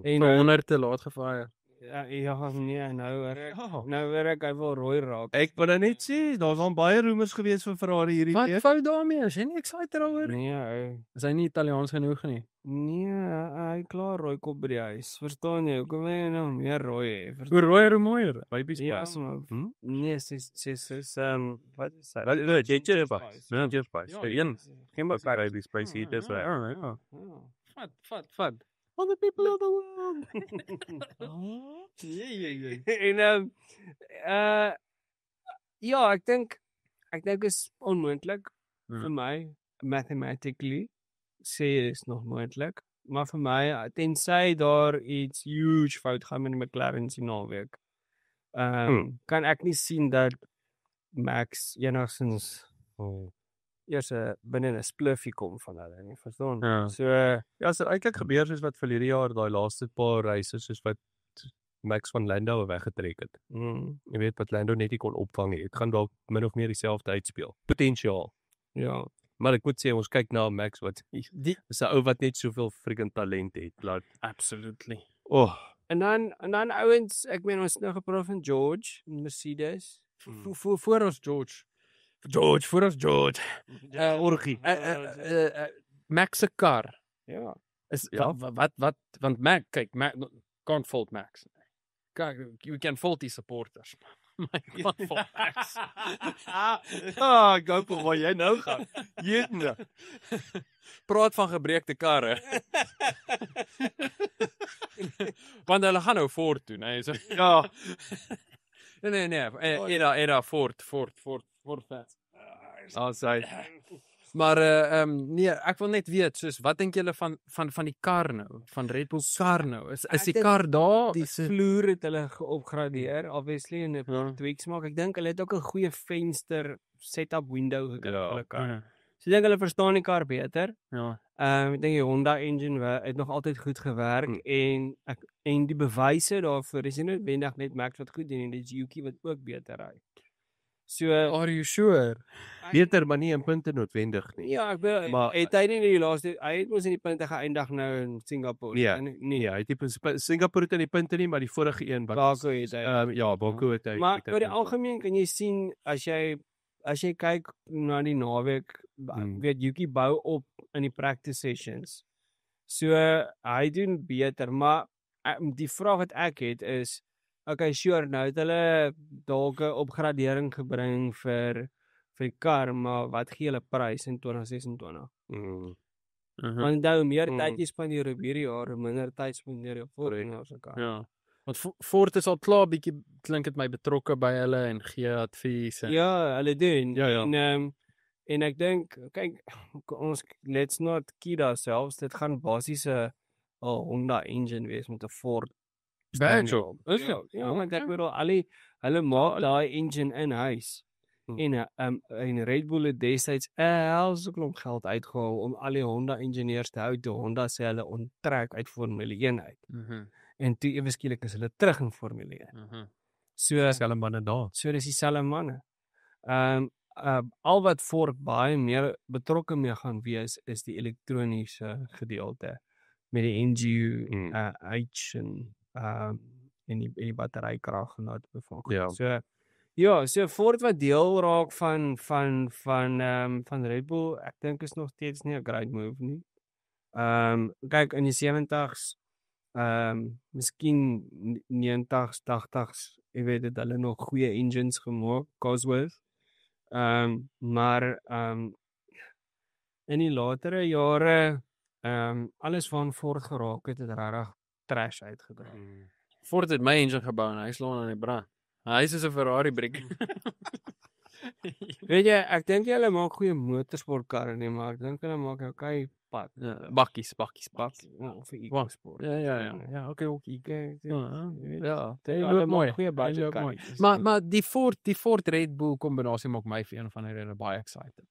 Speaker 1: En
Speaker 3: 100 te laat gefire.
Speaker 1: ja, nee, nou hoor ek hy wil rooi raak.
Speaker 2: Ek wil nou net sê, daar's al baie roemers gewees vir Ferrari hierdie
Speaker 3: Wat
Speaker 2: keer.
Speaker 3: fout daarmee? Is jy nie excited daaroor?
Speaker 1: Nee,
Speaker 3: Is hy nie Italiaans genoeg nie?
Speaker 1: hy klaar rooi kop by die huis. Verstaan jy? Hoekom wil jy nou meer rooi hê?
Speaker 3: Hoe rooi hoe mooier.
Speaker 2: Baby's
Speaker 1: Ja,
Speaker 2: pas.
Speaker 1: maar nee, sy wat is hy?
Speaker 2: Wat jy pas.
Speaker 3: Ja.
Speaker 2: Jy pas.
Speaker 3: Ja,
Speaker 2: Een.
Speaker 1: Geen maar
Speaker 2: Baby's pas hier dis reg.
Speaker 3: Ja. Vat.
Speaker 2: All the people of the world.
Speaker 1: En ja, ek dink is onmoontlik vir my mathematically sê is nog moontlik, maar vir my tensy daar iets huge fout gaan met die McLaren se naweek. Kan ek nie sien dat Max enigstens eers binne 'n spliffie kom van hulle nie, verstaan?
Speaker 3: Ja.
Speaker 1: So
Speaker 2: Ja, so eintlik gebeur soos wat verlede jaar daai laaste paar reise soos wat Max van Lando weggetrek het. Jy weet wat Lando net nie kon opvang nie. Dit gaan dalk min of meer dieselfde uitspeel. Potensiaal.
Speaker 1: ja,
Speaker 2: Maar ek moet sê ons kyk na Max wat
Speaker 3: Die
Speaker 2: is 'n ou wat net soveel freaking talent het. Laat
Speaker 3: absolutely.
Speaker 1: en dan ouens, ek meen ons het nou gepraat van George, Mercedes.
Speaker 3: Voor ons George. Voor ons George.
Speaker 2: orgie.
Speaker 3: Max se kar.
Speaker 1: Ja.
Speaker 3: Is
Speaker 2: Ja.
Speaker 3: wat want Max kyk, can't fault Max. You can fault die supporters. Maar you can't fault Max.
Speaker 2: Ek gou vir waar jy nou gaan. Jene.
Speaker 3: Praat van gebreekte karre. Want hulle gaan nou voort toe, nee. So,
Speaker 2: Ja.
Speaker 3: nee. Era voort.
Speaker 2: Sy.
Speaker 3: Maar nee, ek wil net weet soos wat dink julle van die kar nou, van Red Bull kar nou? Is die
Speaker 1: dink
Speaker 3: kar daar?
Speaker 1: Die
Speaker 3: Is dit
Speaker 1: vloer het hulle geopgradeer, obviously, en 'n
Speaker 3: Ja.
Speaker 1: tweaks maak. Ek dink hulle het ook 'n goeie venster setup window gekry
Speaker 2: Ja.
Speaker 1: vir hulle kar.
Speaker 3: Ja.
Speaker 1: So ek dink hulle verstaan die kar beter.
Speaker 3: Ja.
Speaker 1: Ek dink die Honda engine het nog altyd goed gewerk en die bewyse daarvoor is nie noodwendig net Max wat goed doen en dis Yuki wat ook beter ry. So
Speaker 3: Are you sure?
Speaker 2: Beter maar nie in punte noodwendig nie.
Speaker 1: ja, ek wil
Speaker 2: Maar-
Speaker 1: het hy nie die laaste hy het mos in die punte geëindig nou in Singapore.
Speaker 2: Nee, Nee, hy het nie Singapore het in die punte nie, maar die vorige een wat
Speaker 1: Baku het hy.
Speaker 2: ja, Baku het hy.
Speaker 1: Maar
Speaker 2: het hy
Speaker 1: oor die
Speaker 2: ook.
Speaker 1: algemeen kan jy sien as jy kyk na die naweek, weet Yuki bou op in die practice sessions. So hy doen beter, maar die vraag wat ek het is, okay, sure, nou het hulle dalk 'n opgradering gebring vir die kar, maar wat gee hulle prys in 2026? Want onthou, meer tyd jy spandeer op hierdie jaar, minder tyd spandeer jy op volgende jaar se kar.
Speaker 3: Ja. Want Ford is al klaar bietjie klink dit my betrokke by hulle en gee advies.
Speaker 1: Ja, hulle doen.
Speaker 2: Ja.
Speaker 1: En ek dink, kyk, ons let's not kid ourselves, dit gaan basies 'n Honda engine wees met 'n Ford.
Speaker 3: Banjo. Is
Speaker 1: Ja,
Speaker 3: dit?
Speaker 1: ja, want ek bedoel hulle maak daai engine in huis. En Red Bull het destyds 'n helse klomp geld uitgehaal om al die Honda ingenieurs te hou. Die Honda sê hulle onttrek uit Formule 1 uit. En toe ewe skielik is hulle terug in Formule 1. So
Speaker 2: Dieselfde manne daar.
Speaker 1: So dis dieselfde manne. Al wat Ford baie meer betrokke mee gaan wees is die elektroniese gedeelte met die NGU H en die batterykrag en dat bevolking.
Speaker 2: Ja.
Speaker 1: So Ford wat deel raak van Red Bull, ek dink is nog steeds nie 'n great move nie. Kyk in die 70s, miskien 90s, 80s, jy weet dit hulle nog goeie engines gemaak, Cosworth. Maar in die latere jare alles van Ford geraak het regtig trash uitgedra.
Speaker 3: Ford het my engine gebou en hy slaan aan die brand. Hy is 'n Ferrari brick.
Speaker 1: Weet jy, ek dink hulle maak goeie motorsportkarre nie, maar ek dink hulle maak okay pad.
Speaker 3: Ja, bakkies.
Speaker 1: Ja, vir eco-sport.
Speaker 3: Ja, okay.
Speaker 1: Ja,
Speaker 3: Dit
Speaker 1: hulle
Speaker 3: loop mooi.
Speaker 1: maak goeie
Speaker 3: Hy loop
Speaker 1: budget
Speaker 3: mooi.
Speaker 1: karre.
Speaker 3: Maar die Ford Red Bull kombinasie maak my vir een van die redes baie excited.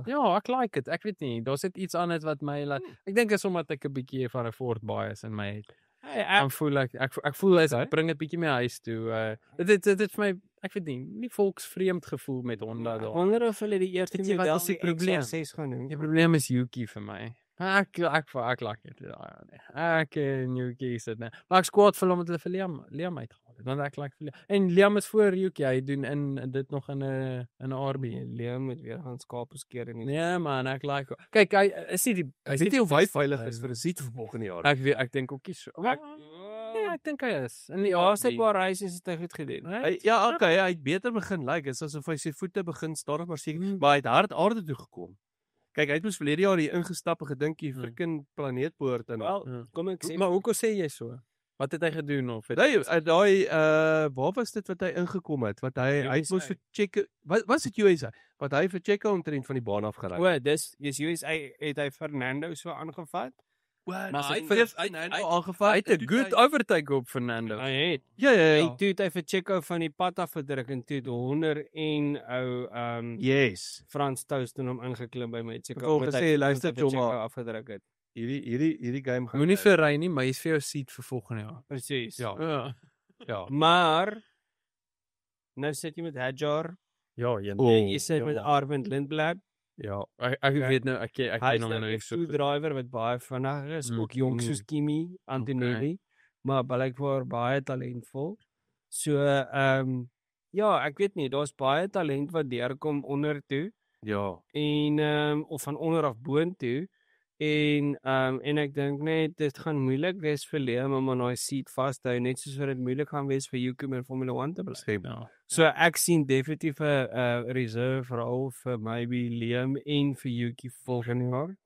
Speaker 3: Ja, ek like dit. Ek weet nie, daar's net iets anders wat my laat. Ek dink is omdat ek 'n bietjie van 'n Ford bias in my het. Ek voel ek voel ek bring dit bietjie meer huis toe. Dit vir my ek weet nie volksvreemd gevoel met Honda
Speaker 1: Ek
Speaker 3: daar.
Speaker 1: wonder of hulle die eerste
Speaker 3: Weet jy wat
Speaker 1: model
Speaker 3: is die
Speaker 1: die
Speaker 3: probleem?
Speaker 1: XR6 gaan noem.
Speaker 3: Die probleem is Yuki vir my. Ek like dit. Ek Yuki is dit, nee. Maar ek skwaad vir hom met hulle vir Liam uitgehaal het, want ek like vir Liam. En Liam is voor Yuki, hy doen in dit nog in 'n RB.
Speaker 1: Liam met weer gaan skape skeer en
Speaker 3: Nee man, ek like. Kyk, hy is nie die
Speaker 2: Ek weet nie of hy veilig is vir 'n seat vir volgende jaar.
Speaker 3: Ek dink ook nie so. Ek dink hy is. In die
Speaker 1: laaste
Speaker 3: RB.
Speaker 1: paar races het hy goed gedoen.
Speaker 2: Ja, okay, hy het beter begin lyk. Dit is asof hy sy voete begin stadig maar seker, maar hy het hard aarde toe gekom. Kyk, hy het mos verlede jaar hier ingestap en gedink die frickin planeet behoort aan.
Speaker 1: Wel, kom ek sê
Speaker 3: Maar hoekom sê jy so? Wat het hy gedoen of het
Speaker 2: Daai waar was dit wat hy ingekom het? Wat hy het mos vir Checo, wat was dit USA? Wat hy vir Checo omtrent van die baan af gery.
Speaker 1: O, dis USA het hy Fernando so aangevat.
Speaker 3: Maar
Speaker 2: hy
Speaker 3: hy
Speaker 2: aangevat.
Speaker 3: Hy het 'n good overtake op Fernando.
Speaker 1: Hy het.
Speaker 2: Ja.
Speaker 1: En toe het hy vir Checo van die pad af gedruk en toe het Horner en ou
Speaker 2: Yes.
Speaker 1: Frans Touston hom ingeklim by met Checo.
Speaker 2: Vervolgens
Speaker 1: omdat
Speaker 2: sê,
Speaker 1: hy
Speaker 2: luister,
Speaker 1: vir Checo
Speaker 2: Jomma.
Speaker 1: afgedruk het.
Speaker 2: Hierdie game gaan
Speaker 3: Moenie vir ry nie, maar jy's vir jou seat vir volgende jaar.
Speaker 1: Presies.
Speaker 2: Ja. Ja.
Speaker 1: Maar nou sit jy met Hadjar,
Speaker 3: Ja,
Speaker 1: jy sit met Arvind Lindblad.
Speaker 3: Ja, ek weet nou ek
Speaker 1: Hy
Speaker 3: ken
Speaker 1: is
Speaker 3: hom
Speaker 1: nou
Speaker 3: nou
Speaker 1: 'n
Speaker 3: nie so.
Speaker 1: driver wat baie vinnig is, ook jonk soos Kimi Antonelli, maar blykbaar baie talentvol. So ja, ek weet nie, daar's baie talent wat deurkom onder toe
Speaker 2: Ja.
Speaker 1: en of van onder af boontoe en ek dink net dit gaan moeilik wees vir Liam om aan daai seat vas te hou, net soos wat dit moeilik gaan wees vir Yuki in Formula 1 te bly.
Speaker 3: Ja.
Speaker 1: So ek sien definitief 'n reserve rol vir maybe Liam en vir Yuki volgende jaar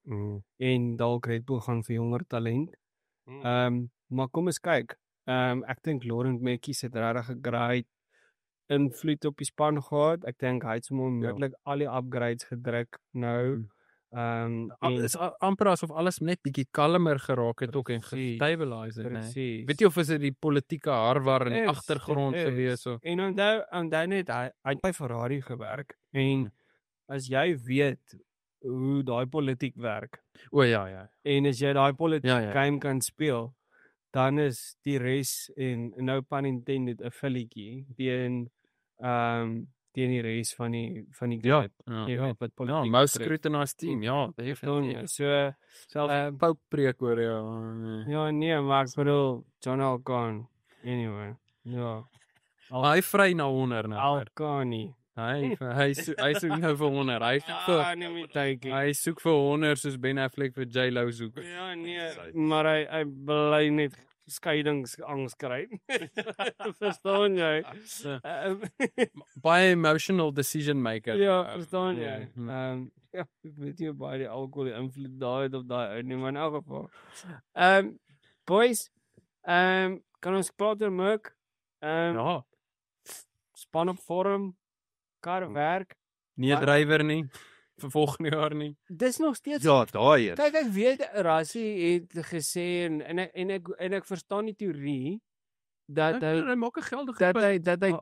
Speaker 1: en dalk Red Bull gaan vir jonger talent. Maar kom ons kyk. Ek dink Laurent Mekies het regtig 'n great invloed op die span gehad. Ek dink hy het sommer onmiddellik al die upgrades gedruk nou.
Speaker 3: Is amper asof alles net bietjie kalmer geraak het ook en gestabiliseer het, nee.
Speaker 1: Presies.
Speaker 3: Weet jy of is dit die politieke harwar in die
Speaker 1: Is,
Speaker 3: agtergrond
Speaker 1: dit is.
Speaker 3: gewees of?
Speaker 1: En onthou net hy het by Ferrari gewerk en as jy weet hoe daai politiek werk
Speaker 3: O ja.
Speaker 1: en as jy daai politiek
Speaker 3: Ja.
Speaker 1: game kan speel, dan is die res en no pun intended 'n filletjie teen die res van die
Speaker 3: Ja.
Speaker 1: grid. Jy weet wat
Speaker 3: Ja,
Speaker 1: politiek
Speaker 3: most
Speaker 1: betref.
Speaker 3: scrutinized team, ja, definitief.
Speaker 1: So
Speaker 3: Self Pope preek oor ja.
Speaker 1: ja nee, maar ek bedoel John Alcon anyway. Ja,
Speaker 3: Maar hy vry na 100 nou.
Speaker 1: Alcani.
Speaker 3: Hy soek nou vir 100. Hy soek vir 100 soos Ben Affleck vir J-Lo soek.
Speaker 1: Ja nee, maar hy bly net skeiingsangs kry. Verstaan jy?
Speaker 3: Baie emotional decision maker.
Speaker 1: Ja, verstaan jy?
Speaker 3: Ja.
Speaker 1: Ja, ek weet nie baie die alkohol die invloed daai het op daai ou nie, maar in elk geval. Boys, kan ons praat oor Merc?
Speaker 3: Ja,
Speaker 1: Span op vorm, kar werk.
Speaker 3: nie 'n drywer nie vir volgende jaar nie.
Speaker 1: Dis nog steeds
Speaker 2: Ja, daai een.
Speaker 1: Kyk, ek weet Rassie het gesê en ek verstaan die teorie dat
Speaker 2: Hy maak 'n geldige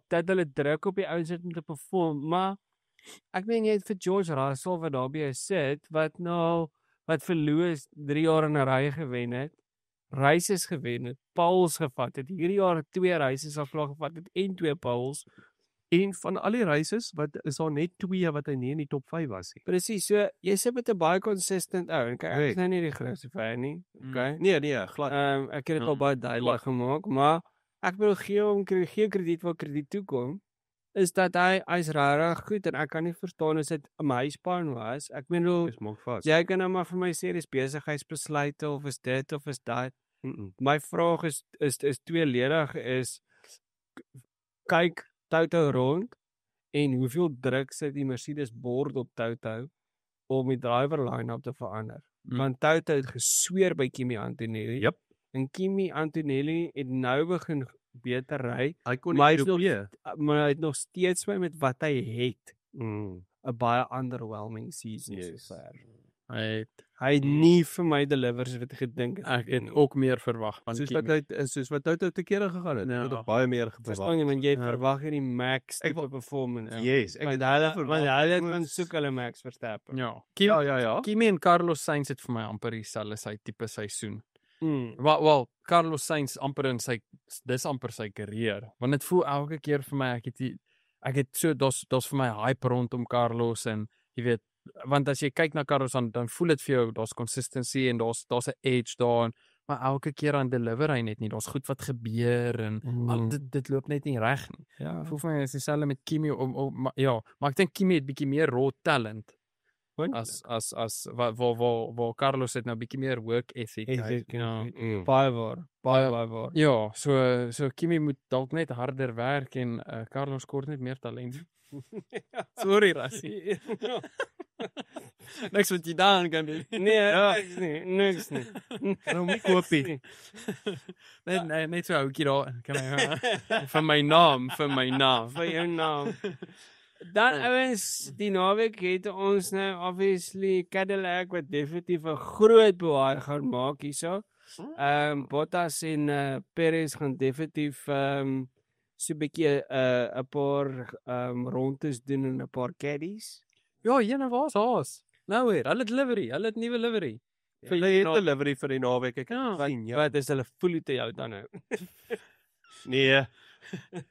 Speaker 1: dat hulle druk op die ouens het om te perform, maar ek meen jy het vir George Russell wat daar by sit wat vir Lewis 3 jaar in 'n ry gewen het, races gewen het, poles gevat het. Hierdie jaar 2 races al klaar gevat het en 2 poles.
Speaker 2: En van al die races wat is daar net 2 wat hy nie in die top 5 was nie.
Speaker 1: Presies, so jy sit met 'n baie consistent ou en kyk ek
Speaker 2: Hey.
Speaker 1: is nou nie die grootste fan nie. Okay.
Speaker 2: Nee, glad.
Speaker 1: Ek het dit al baie duidelik gemaak, maar ek wil gee krediet waar krediet toekom, is dat hy's regtig goed en ek kan nie verstaan as dit 'n meispan was. Ek bedoel,
Speaker 2: Dis maak vas.
Speaker 1: jy kan nou maar vir my sê dis besigheidsbesluite of is dit of is dat. My vraag is tweeledig is kyk Toto rond en hoeveel druk sit die Mercedes bord op Toto om die driver line-up te verander. Want Toto het gesweer by Kimi Antonelli.
Speaker 2: Yep.
Speaker 1: En Kimi Antonelli het nou begin beter ry,
Speaker 2: Hy kon
Speaker 1: maar
Speaker 2: nie
Speaker 1: maar hy het nog steeds met wat hy het 'n
Speaker 2: Mm.
Speaker 1: baie underwhelming season
Speaker 2: Yes.
Speaker 1: sover.
Speaker 3: Hy
Speaker 1: het nie vir my delivers wat ek gedink het.
Speaker 3: ek het ook meer verwag van
Speaker 2: Soos
Speaker 3: Kimi.
Speaker 2: wat Toto te kere gegaan het.
Speaker 3: Ja.
Speaker 2: Het nog baie meer
Speaker 1: Verstaan
Speaker 2: verwag.
Speaker 1: jy, want jy
Speaker 3: Ja.
Speaker 1: verwag hierdie max
Speaker 2: Ek
Speaker 1: tipe performance.
Speaker 2: Yes, ek
Speaker 1: Want
Speaker 2: het
Speaker 1: hulle
Speaker 2: verwag.
Speaker 1: want hulle gaan soek hulle Max Verstappen.
Speaker 3: Ja.
Speaker 2: Ja.
Speaker 3: Kimi en Carlos Sainz het vir my amper dieselfde sy tipe seisoen.
Speaker 1: Mm.
Speaker 3: Wel, Carlos Sainz amper in dis amper sy carrière. Want dit voel elke keer vir my ek het ek het so daar's vir my hype rondom Carlos en jy weet want as jy kyk na Carlos dan voel dit vir jou daar's consistency en daar's 'n edge daar maar elke keer aan deliver hy net nie. Daar's goed wat gebeur en dit loop net nie reg nie.
Speaker 1: Ja.
Speaker 3: Voel vir my is dieselfde met Kimi maar ek dink Kimi het bietjie meer raw talent as waar Carlos het nou bietjie meer work ethic.
Speaker 1: Ja. Baie waar.
Speaker 3: Ja, so Kimi moet dalk net harder werk en Carlos kort net meer talent. Sorry Rassie. Niks wat jy daan kan doen.
Speaker 1: Nee, niks nie.
Speaker 2: Nou my kopie.
Speaker 3: Net so ouetjie daar kan hy vir my naam.
Speaker 1: Vir jou naam. Dan ouens, die naweek het ons nou obviously Cadillac wat definitief 'n groot bewaar gaan maak hierso. Bottas en Perez gaan definitief so 'n bietjie 'n paar rondes doen en 'n paar caddies.
Speaker 3: Ja, jene was haas. Nou weer, hulle het nuwe livery.
Speaker 2: Vir jy het 'n livery vir die naweek ek
Speaker 1: sien. Wat is hulle voel te jou dan nou?
Speaker 2: Nee.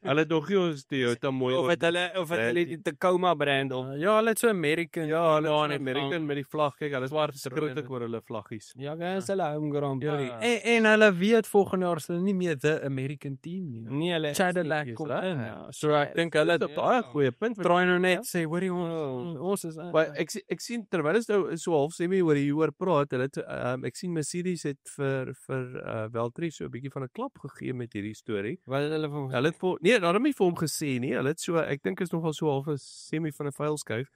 Speaker 2: Hulle het nog nie ons Toyota mooi
Speaker 1: of het hulle die Tacoma brand of
Speaker 3: ja, hulle het so American.
Speaker 2: Ja, hulle het American met die vlag. Kyk, hulle is waar skryf oor hulle vlaggies.
Speaker 1: Ja, guys, hulle homegrown.
Speaker 3: En hulle weet volgende jaar is hulle nie meer the American team nie.
Speaker 1: Nee, hulle
Speaker 3: Cadillac kom in. So ek dink hulle het
Speaker 2: baie goeie punt.
Speaker 3: Try nou net sê what do you want? Ons is
Speaker 2: maar ek sien terwyl is nou so half semi oor praat, hulle ek sien Mercedes het vir Valtteri so 'n bietjie van 'n klap gegee met hierdie storie.
Speaker 1: Wat het hulle van
Speaker 2: Hulle het daarom nie vir hom gesê nie. Hulle het so ek dink is nogal so half 'n semi van 'n vuilskuif.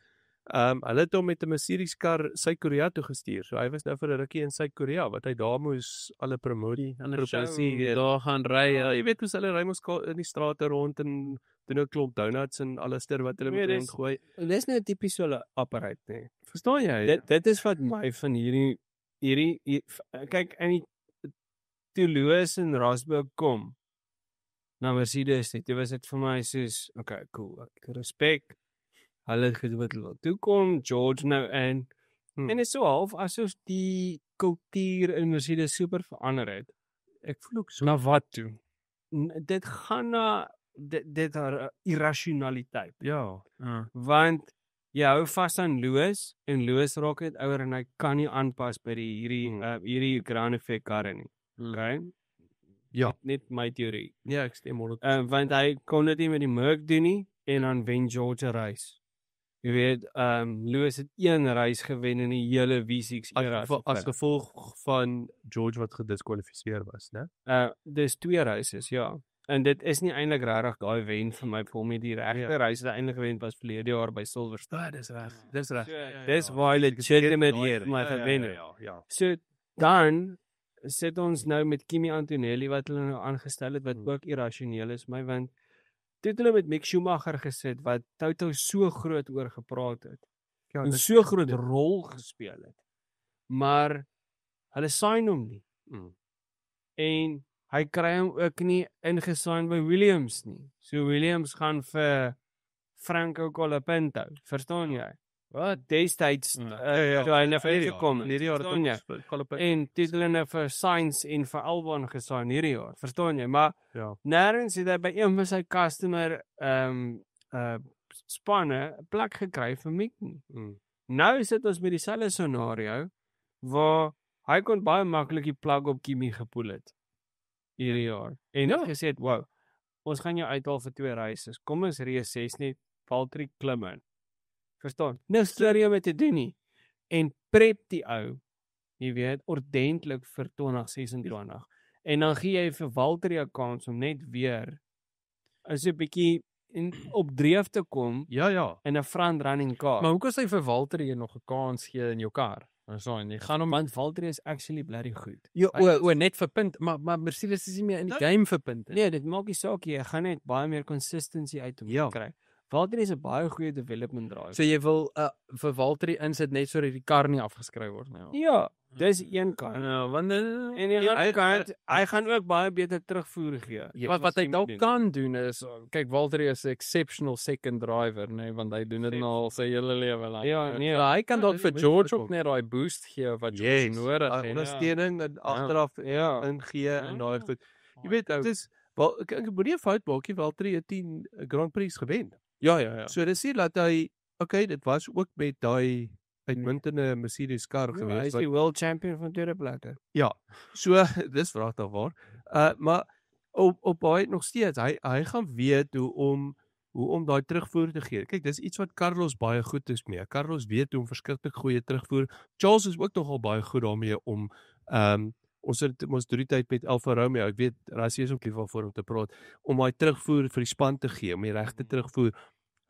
Speaker 2: Hulle het hom met 'n Mercedes kar Suid-Korea toe gestuur. So hy was nou vir 'n rukkie in Suid-Korea wat hy daar moes alle promosie
Speaker 3: daar gaan ry.
Speaker 2: Ja, jy weet hoe hulle ry mos in die strate rond en doen 'n klomp donuts en alles ter wat hulle moet gooi.
Speaker 1: Dis nou tipies so 'n apparaat nê.
Speaker 2: Verstaan jy?
Speaker 1: Dit is wat my van hierdie kyk in die Toulouse en Rosberg kom. Nou Mercedes dit was dit vir my soos okay, cool. Ek respek. Hulle het gedoen wat hulle wil. Toe kom George nou in. En dit is so half asof die kultuur in Mercedes super verander het. Ek voel ook so.
Speaker 3: Na wat toe?
Speaker 1: Dit gaan na dit haar irrasionaliteit.
Speaker 2: Ja.
Speaker 1: Want jy hou vas aan Lewis en Lewis raak net ouer en hy kan nie aanpas by hierdie Grand Effect karre nie. Okay?
Speaker 2: Ja,
Speaker 1: net my teorie.
Speaker 2: Ja, ek stem 100%.
Speaker 1: Want hy kon dit nie met die Merc doen nie en dan wen George 'n race. Jy weet, Lewis het 1 race gewen in die hele V6 era
Speaker 2: as gevolg van George wat gediskwalifiseer was, né?
Speaker 1: Dis 2 races, ja. En dit is nie eintlik regtig daai wen vir my vir hom nie. Die regte race wat eintlik gewen was verlede jaar by Silverstone.
Speaker 2: Dis reg. Dis reg.
Speaker 1: Dis waar hulle legitimate hier my gewen het.
Speaker 2: Ja.
Speaker 1: So dan sit ons nou met Kimi Antonelli wat hulle nou aangestel het wat ook irrasioneel is my want dit hulle met Mick Schumacher gesit wat Toto so groot oor gepraat het. Ja, en so groot rol gespeel het. Maar hulle sign hom nie. En hy kry hom ook nie ingesign by Williams nie. So Williams gaan vir Franco Colapinto, verstaan jy? Wat destyds toe hy net gekom hierdie jaar en titels vir Sainz en vir Albon gesign hierdie jaar, verstaan jy? Maar nêrens het hy by een van sy customer spanne 'n plek gekry vir Mick nie. Nou sit ons met dieselfde scenario waar hy kon baie maklik die plug op Kimi gepoel het hierdie jaar. En gesê het, "Wow, ons gaan jou uithaal vir 2 races. Kom ons race 6 net Valtteri klim in." Verstaan? Nou steur jy met te doen nie. En prep die ou, jy weet, ordentlik vir 2026. En dan gee jy vir Valtteri 'n kans om net weer is 'n bietjie op dreef te kom.
Speaker 2: Ja.
Speaker 1: In 'n front running car.
Speaker 3: Maar hoe kan jy vir Valtteri nog 'n kans gee in jou kar? So en jy gaan hom
Speaker 1: want Valtteri is actually bloody goed.
Speaker 3: Ja, net vir punt, maar Mercedes is nie meer in die game vir punte.
Speaker 1: Nee, dit maak nie saak jy gaan net baie meer consistency uit hom kry. Valtteri is 'n baie goeie development driver.
Speaker 3: So jy wil vir Valtteri insit net sodat die kar nie afgeskryf word nie.
Speaker 1: Ja, dis een kant.
Speaker 3: Want
Speaker 1: en hy gaan ook baie beter terugvoer gee.
Speaker 3: Wat hy dalk kan doen is kyk Valtteri is 'n exceptional second driver, nee, want hy doen dit nou al sy hele lewe lank.
Speaker 1: Ja, nee,
Speaker 3: hy kan dalk vir George ook net daai boost gee wat George nodig het.
Speaker 2: Ondersteuning en agteraf ingee en daai goed. Jy weet, dit is ek moenie 'n fout maak nie, Valtteri het 10 Grand Prix gewen.
Speaker 3: Ja.
Speaker 2: So dis nie dat hy okay, dit was ook met daai uitmuntende Mercedes kar
Speaker 1: Hy
Speaker 2: gewees
Speaker 1: is die world champion van tweede plekke.
Speaker 2: ja, so dis wragtig waar. Maar op baie nog steeds hy gaan weet hoe om daai terugvoer te gee. Kyk, dis iets wat Carlos baie goed is mee. Carlos weet hoe om verskriklik goeie terugvoer. Charles is ook nogal baie goed daarmee om ons doen die tyd met Alfa Romeo. Ek weet Rassie is ook lief daarvoor om te praat om daai terugvoer vir die span te gee, om die regte terugvoer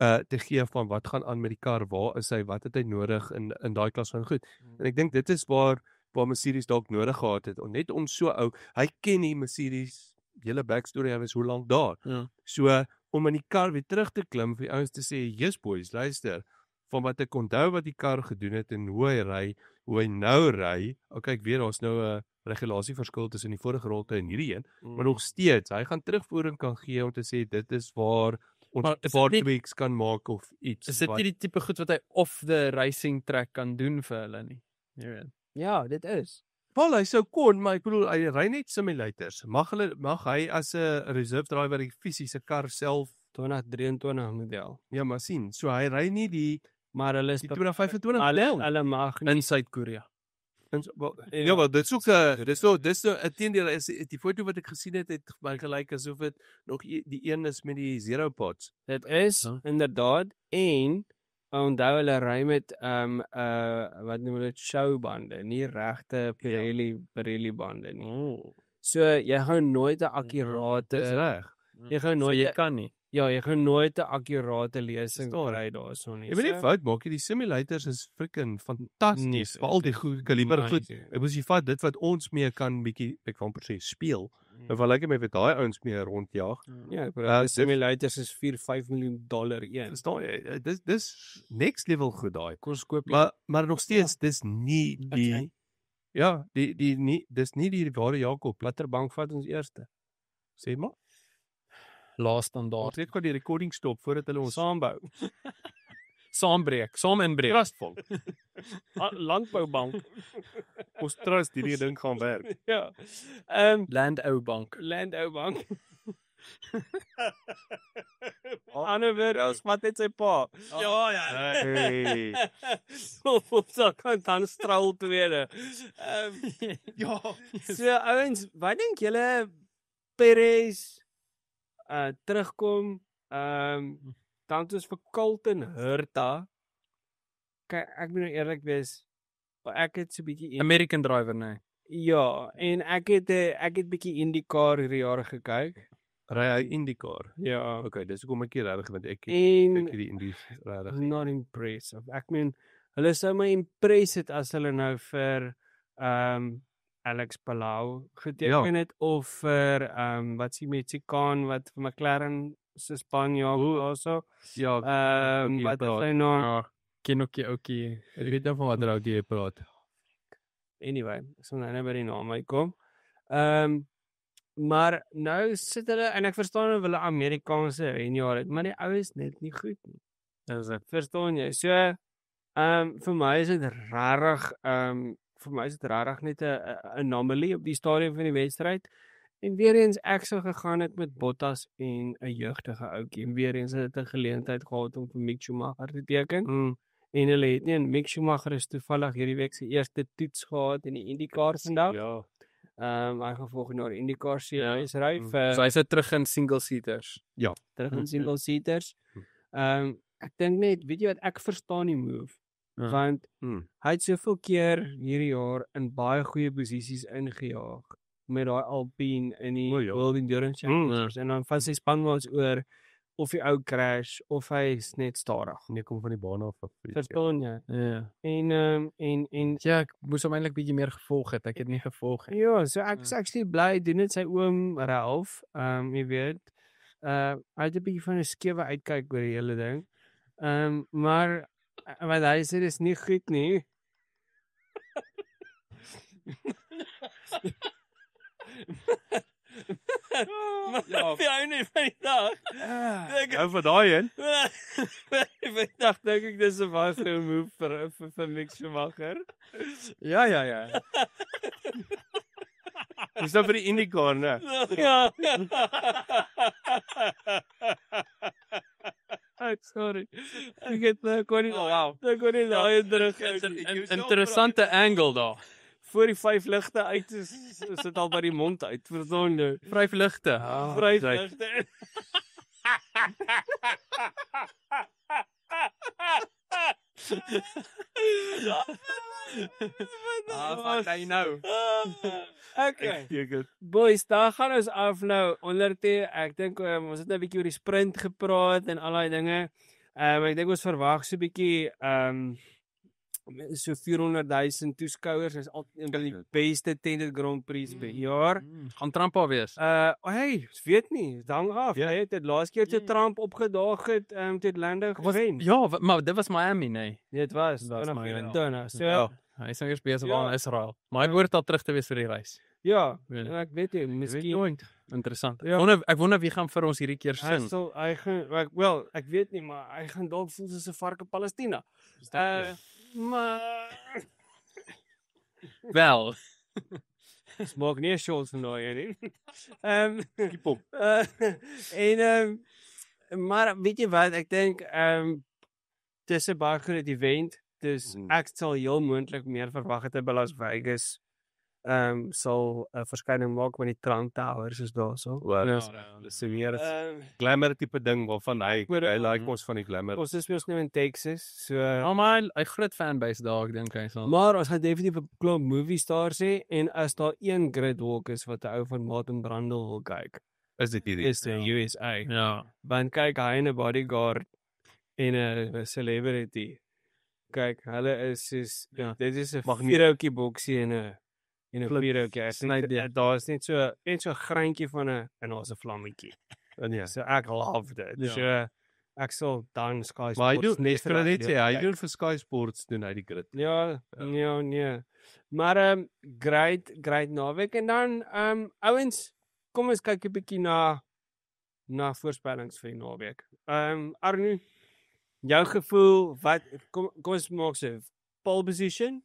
Speaker 2: te gee van wat gaan aan met die kar, waar is hy, wat het hy nodig in daai klas van goed. En ek dink dit is waar Mercedes dalk nodig gehad het, net om so ou, hy ken die Mercedes hele backstory, hy was hoe lank daar.
Speaker 3: Ja.
Speaker 2: So om in die kar weer terug te klim vir die ouens te sê, "Yes boys, luister, van wat ek onthou wat die kar gedoen het en hoe hy ry, hoe hy nou ry. Okay, ek weet daar's nou 'n regulasieverskil tussen die vorige rolte en hierdie een, maar nog steeds, hy gaan terugvoering kan gee om te sê dit is waar ons tweaks kan maak of iets.
Speaker 3: Is dit nie die tipe goed wat hy off the racing track kan doen vir hulle nie? Jy weet.
Speaker 1: Ja, dit is.
Speaker 2: Wel, hy sou kon, maar ek bedoel hy ry net simulators. Mag hy as 'n reserve driver die fisiese kar self
Speaker 1: 2023 model.
Speaker 2: ja, maar sien. So hy ry nie die
Speaker 1: Maar hulle is
Speaker 2: 2025
Speaker 1: hulle mag nie.
Speaker 3: In Suid-Korea.
Speaker 2: Ja, maar dit is ook dis so 'n teendeel is die foto wat ek gesien het vir my gelyk asof dit nog die een is met die zero pods.
Speaker 1: Dit is inderdaad en onthou hulle ry met wat noem hulle dit showbande, nie regte Pirelli bande nie. So jy gaan nooit 'n akkurate
Speaker 2: Reg.
Speaker 1: jy gaan nooit
Speaker 3: jy kan nie.
Speaker 1: Ja, jy gaan nooit 'n akkurate lesing kry daarso nie.
Speaker 2: Jy moet nie fout maak nie, die simulators is freaking fantasties. Veral die goed kaliber goed. Ek moet jy vat dit wat ons mee kan bietjie ek wil amper sê speel. En wat lyk my met daai ouens mee rondjag.
Speaker 1: Ja, die simulators is $4-5 miljoen een.
Speaker 2: Verstaan jy? Dis next level goed daai.
Speaker 1: Kom skoop
Speaker 2: Maar nog steeds dis nie die
Speaker 1: Okay.
Speaker 2: ja, die nie dis nie die ware Jakob.
Speaker 1: Watter bank vat ons eerste?
Speaker 2: Sê maar.
Speaker 3: Laasstandaard.
Speaker 2: Ons het gou die recording stop voordat hulle ons
Speaker 1: Saambou.
Speaker 3: Saambreek, saam inbreek.
Speaker 2: trustful.
Speaker 1: Landboubank.
Speaker 2: Ons trust hierdie ding gaan werk.
Speaker 1: Ja.
Speaker 3: Landou Bank.
Speaker 1: Landou Bank. Ander weer as wat net sy pa. Ja.
Speaker 2: Hey.
Speaker 1: Of so kan dan straal tweede.
Speaker 2: Ja.
Speaker 1: So ouens, wat dink julle Perez terugkom? Dan het ons vir Colton Herta. Kyk, ek moet nou eerlik wees. Ek het so 'n bietjie
Speaker 3: American driver, nee.
Speaker 1: ja, en ek het bietjie IndyCar hierdie jaar gekyk.
Speaker 2: Ry hy IndyCar.
Speaker 1: Ja.
Speaker 2: Okay, dis hoekom ek hier regtig want ek
Speaker 1: En
Speaker 2: die Indy regtig.
Speaker 1: not impressive. Ek meen, hulle sou my impress het as hulle nou vir Alex Palau geteken het of vir wat s'ie Mexican wat vir McLaren se Spanjaard also.
Speaker 2: Ja,
Speaker 1: Wat is hy nou?
Speaker 3: Ja, Kenokie oukie.
Speaker 2: ek weet nou van watter ou jy praat.
Speaker 1: Anyway, so nou by die naam uitkom. Maar nou sit hulle en ek verstaan hulle Amerikaanse renjaar het, maar die ou is net nie goed nie.
Speaker 3: Dis dit.
Speaker 1: Verstaan jy? So vir my is dit rarig net 'n anomaly op die stadium van die wedstryd. En weer eens ek sou gegaan het met Bottas en 'n jeugdige ouetjie. En weer eens het dit 'n geleentheid gehad om vir Mick Schumacher te teken. En hulle het nie, en Mick Schumacher is toevallig hierdie week sy eerste toets gehad in die IndyCar vandag.
Speaker 2: Ja.
Speaker 1: Hy gaan volgende jaar IndyCar series ry vir
Speaker 3: So hy's terug in single seaters.
Speaker 1: terug in single seaters. Ek dink net, weet jy wat, ek verstaan die move. Want hy het soveel keer hierdie jaar in baie goeie posisies ingejaag met daai Alpine in die World Endurance Championships en dan van sy spanmaats oor of die ou crash of hy is net stadig.
Speaker 2: Nee, kom van die baan af.
Speaker 1: Verstaan jy?
Speaker 3: Ja.
Speaker 1: En
Speaker 3: Ja, ek moes hom eintlik bietjie meer gevolg het. Ek het nie gevolg nie.
Speaker 1: ja, so ek is actually bly doen dit sy oom Ralph. Jy weet, hy het 'n bietjie van 'n skewe uitkyk oor die hele ding. Maar wat hy sê dis nie goed nie. Ja, vir nie van die dag.
Speaker 2: Hou vir daai een.
Speaker 1: Vandag dink ek dis 'n baie goeie move vir Mick Schumacher.
Speaker 3: Ja.
Speaker 2: Dis nou vir die IndyCar, né?
Speaker 1: Ja. Sorry. Ek het kon nie.
Speaker 3: wow.
Speaker 1: Ek kon nie daai terug.
Speaker 3: Interessante angle daar.
Speaker 1: Voor die 5 ligte uit is dit al by die mond uit. Verstaan jy?
Speaker 3: Vryf ligte.
Speaker 1: Vryf ligte.
Speaker 3: Wat hy nou?
Speaker 1: Okay. Boys, daar gaan ons af nou ondertoe. Ek dink ons het nou 'n bietjie oor die sprint gepraat en al daai dinge. Ek dink ons verwag so 'n bietjie so 400,000 toeskouers. Is al een van die beste tended Grand Prix per jaar.
Speaker 3: Gaan Trump al wees.
Speaker 1: Hey, weet nie, hang af.
Speaker 2: Ja.
Speaker 1: Hy het dit laas keer toe Trump opgedaag het, toe Lando gewen.
Speaker 3: Ja, maar dit was Miami, nee.
Speaker 1: Dit was
Speaker 2: Miami.
Speaker 1: Donna. So
Speaker 3: Hy is nou eers besig
Speaker 1: Ja.
Speaker 3: aan Israel. Maar hy behoort al terug te wees vir die reis.
Speaker 1: ja,
Speaker 3: Ja.
Speaker 1: ek weet nie, miskien
Speaker 3: Interessant.
Speaker 1: Ja.
Speaker 3: Ek wonder wie gaan vir ons hierdie keer
Speaker 1: hy
Speaker 3: sing.
Speaker 1: sal ek weet nie, maar hy gaan dalk voel soos 'n vark in Palestina. Maar
Speaker 3: Wel,
Speaker 1: maak nie 'n shows van daai nie.
Speaker 2: Keep op.
Speaker 1: Maar weet jy wat, ek dink dis 'n baie groot event. Dus ek sal heel moontlik meer verwag het by Las Vegas. Sal 'n verskyning maak met die Trump Towers is daarso.
Speaker 2: Dis weer 'n glamour tipe ding waarvan hy like ons van die glamour.
Speaker 1: Ons is nou in Texas, so
Speaker 3: maar hy groot fanbase daar, ek dink hy sal.
Speaker 1: maar ons gaan definitief 'n klomp movie stars hê en as daar een gridwalk is wat 'n ou van Martin Brundle wil kyk,
Speaker 2: Is dit hierdie?
Speaker 1: is die USA.
Speaker 3: Ja.
Speaker 1: Want kyk, hy en 'n bodyguard en 'n celebrity. Kyk, hulle is soos dit is 'n vierhoutjie boksie en 'n vierhoutjie. Daar's net so 'n greintjie van 'n en daar's 'n vlammetjie.
Speaker 2: Ja.
Speaker 1: So ek love dit.
Speaker 2: Ja.
Speaker 1: So ek sal dan Sky
Speaker 2: Maar hy
Speaker 1: Sports
Speaker 2: doen net vir net sê hy
Speaker 1: kyk.
Speaker 2: doen vir Sky Sports doen hy die grid.
Speaker 1: Ja, nee. Maar great naweek en dan ouens, kom ons kyk 'n bietjie na voorspellings vir die naweek. Arno, jou gevoel, wat kom ons maak so pole position,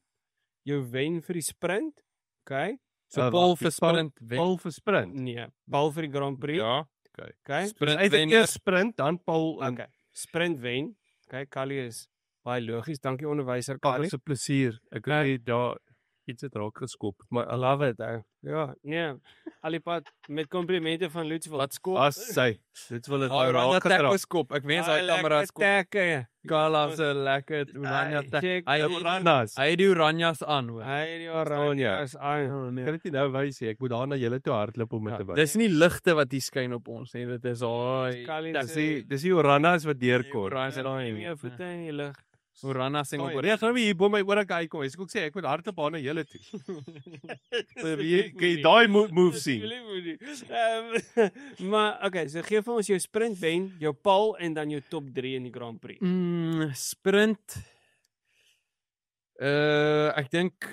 Speaker 1: jou wen vir die sprint, okay?
Speaker 3: So Paul vir sprint wen.
Speaker 2: Paul vir sprint.
Speaker 1: Nee, Paul vir die Grand Prix,
Speaker 3: Ja.
Speaker 1: okay?
Speaker 3: Sprint
Speaker 2: Hy
Speaker 3: wen.
Speaker 2: het eers sprint dan Paul en
Speaker 1: Okay. Sprint wen. Okay, Callie is baie logies. Dankie onderwyser Callie.
Speaker 2: Dis 'n plesier. Ek weet daar iets het raak geskop, maar
Speaker 1: I love it. Ja, nee. Alipad met komplimente van Lutsville.
Speaker 3: Wat skop?
Speaker 2: as sy dit wil dit nou
Speaker 3: Oranje
Speaker 2: raak
Speaker 3: tackle
Speaker 2: gedraai.
Speaker 3: skop. Ek wens hy kamera skop.
Speaker 1: Takke.
Speaker 3: Gala se lekker oranje tackle.
Speaker 2: Oranjas.
Speaker 3: Hy het die oranjas aan, hoor.
Speaker 1: Hy die
Speaker 2: Oranje.
Speaker 1: oranje is aan.
Speaker 2: Kan dit nie nou wys nie. Ek moet daar na julle toe hardloop om dit te wys.
Speaker 3: Dis nie ligte wat hier skyn op ons nie. Dit is daai
Speaker 2: Dis die oranjas wat deurkom.
Speaker 3: oranjas daai.
Speaker 1: jou voete in die lug.
Speaker 3: Oranje sing op.
Speaker 2: Ja, gaan we hier by my oor kyk kom. Ek sê ek moet hardloop aan na julle toe. Kan jy daai move sien?
Speaker 1: Maar okay, so gee vir ons jou sprint wen, jou pole en dan jou top 3 in die Grand Prix.
Speaker 3: Sprint. Ek dink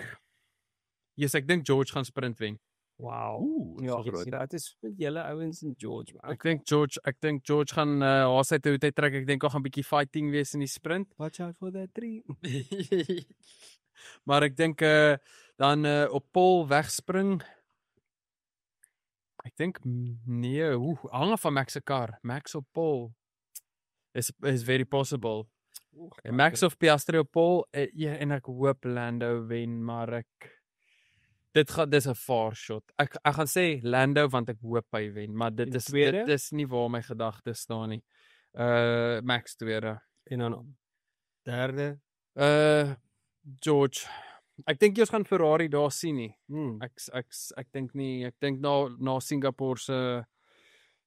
Speaker 3: ek dink George gaan sprint wen.
Speaker 1: Wow. Ja,
Speaker 2: groot.
Speaker 1: dit is met julle ouens in George.
Speaker 3: Ek dink George gaan haar sy toe trek. Ek dink daar gaan 'n bietjie fighting wees in die sprint.
Speaker 1: Watch out for that 3.
Speaker 3: Maar ek dink dan op pole wegspring. Ek dink nee, hang af van Max se kar. Max op pole is very possible. En Max of Piastri op pole en ek hoop Lando wen, maar dis 'n far shot. Ek gaan sê Lando want ek hoop hy wen, maar dit is nie waar my gedagtes staan nie. Max tweede
Speaker 1: En dan derde.
Speaker 3: George. Ek dink jy ons gaan Ferrari daar sien nie.
Speaker 1: Hmm.
Speaker 3: Ek dink nie. Ek dink na Singapore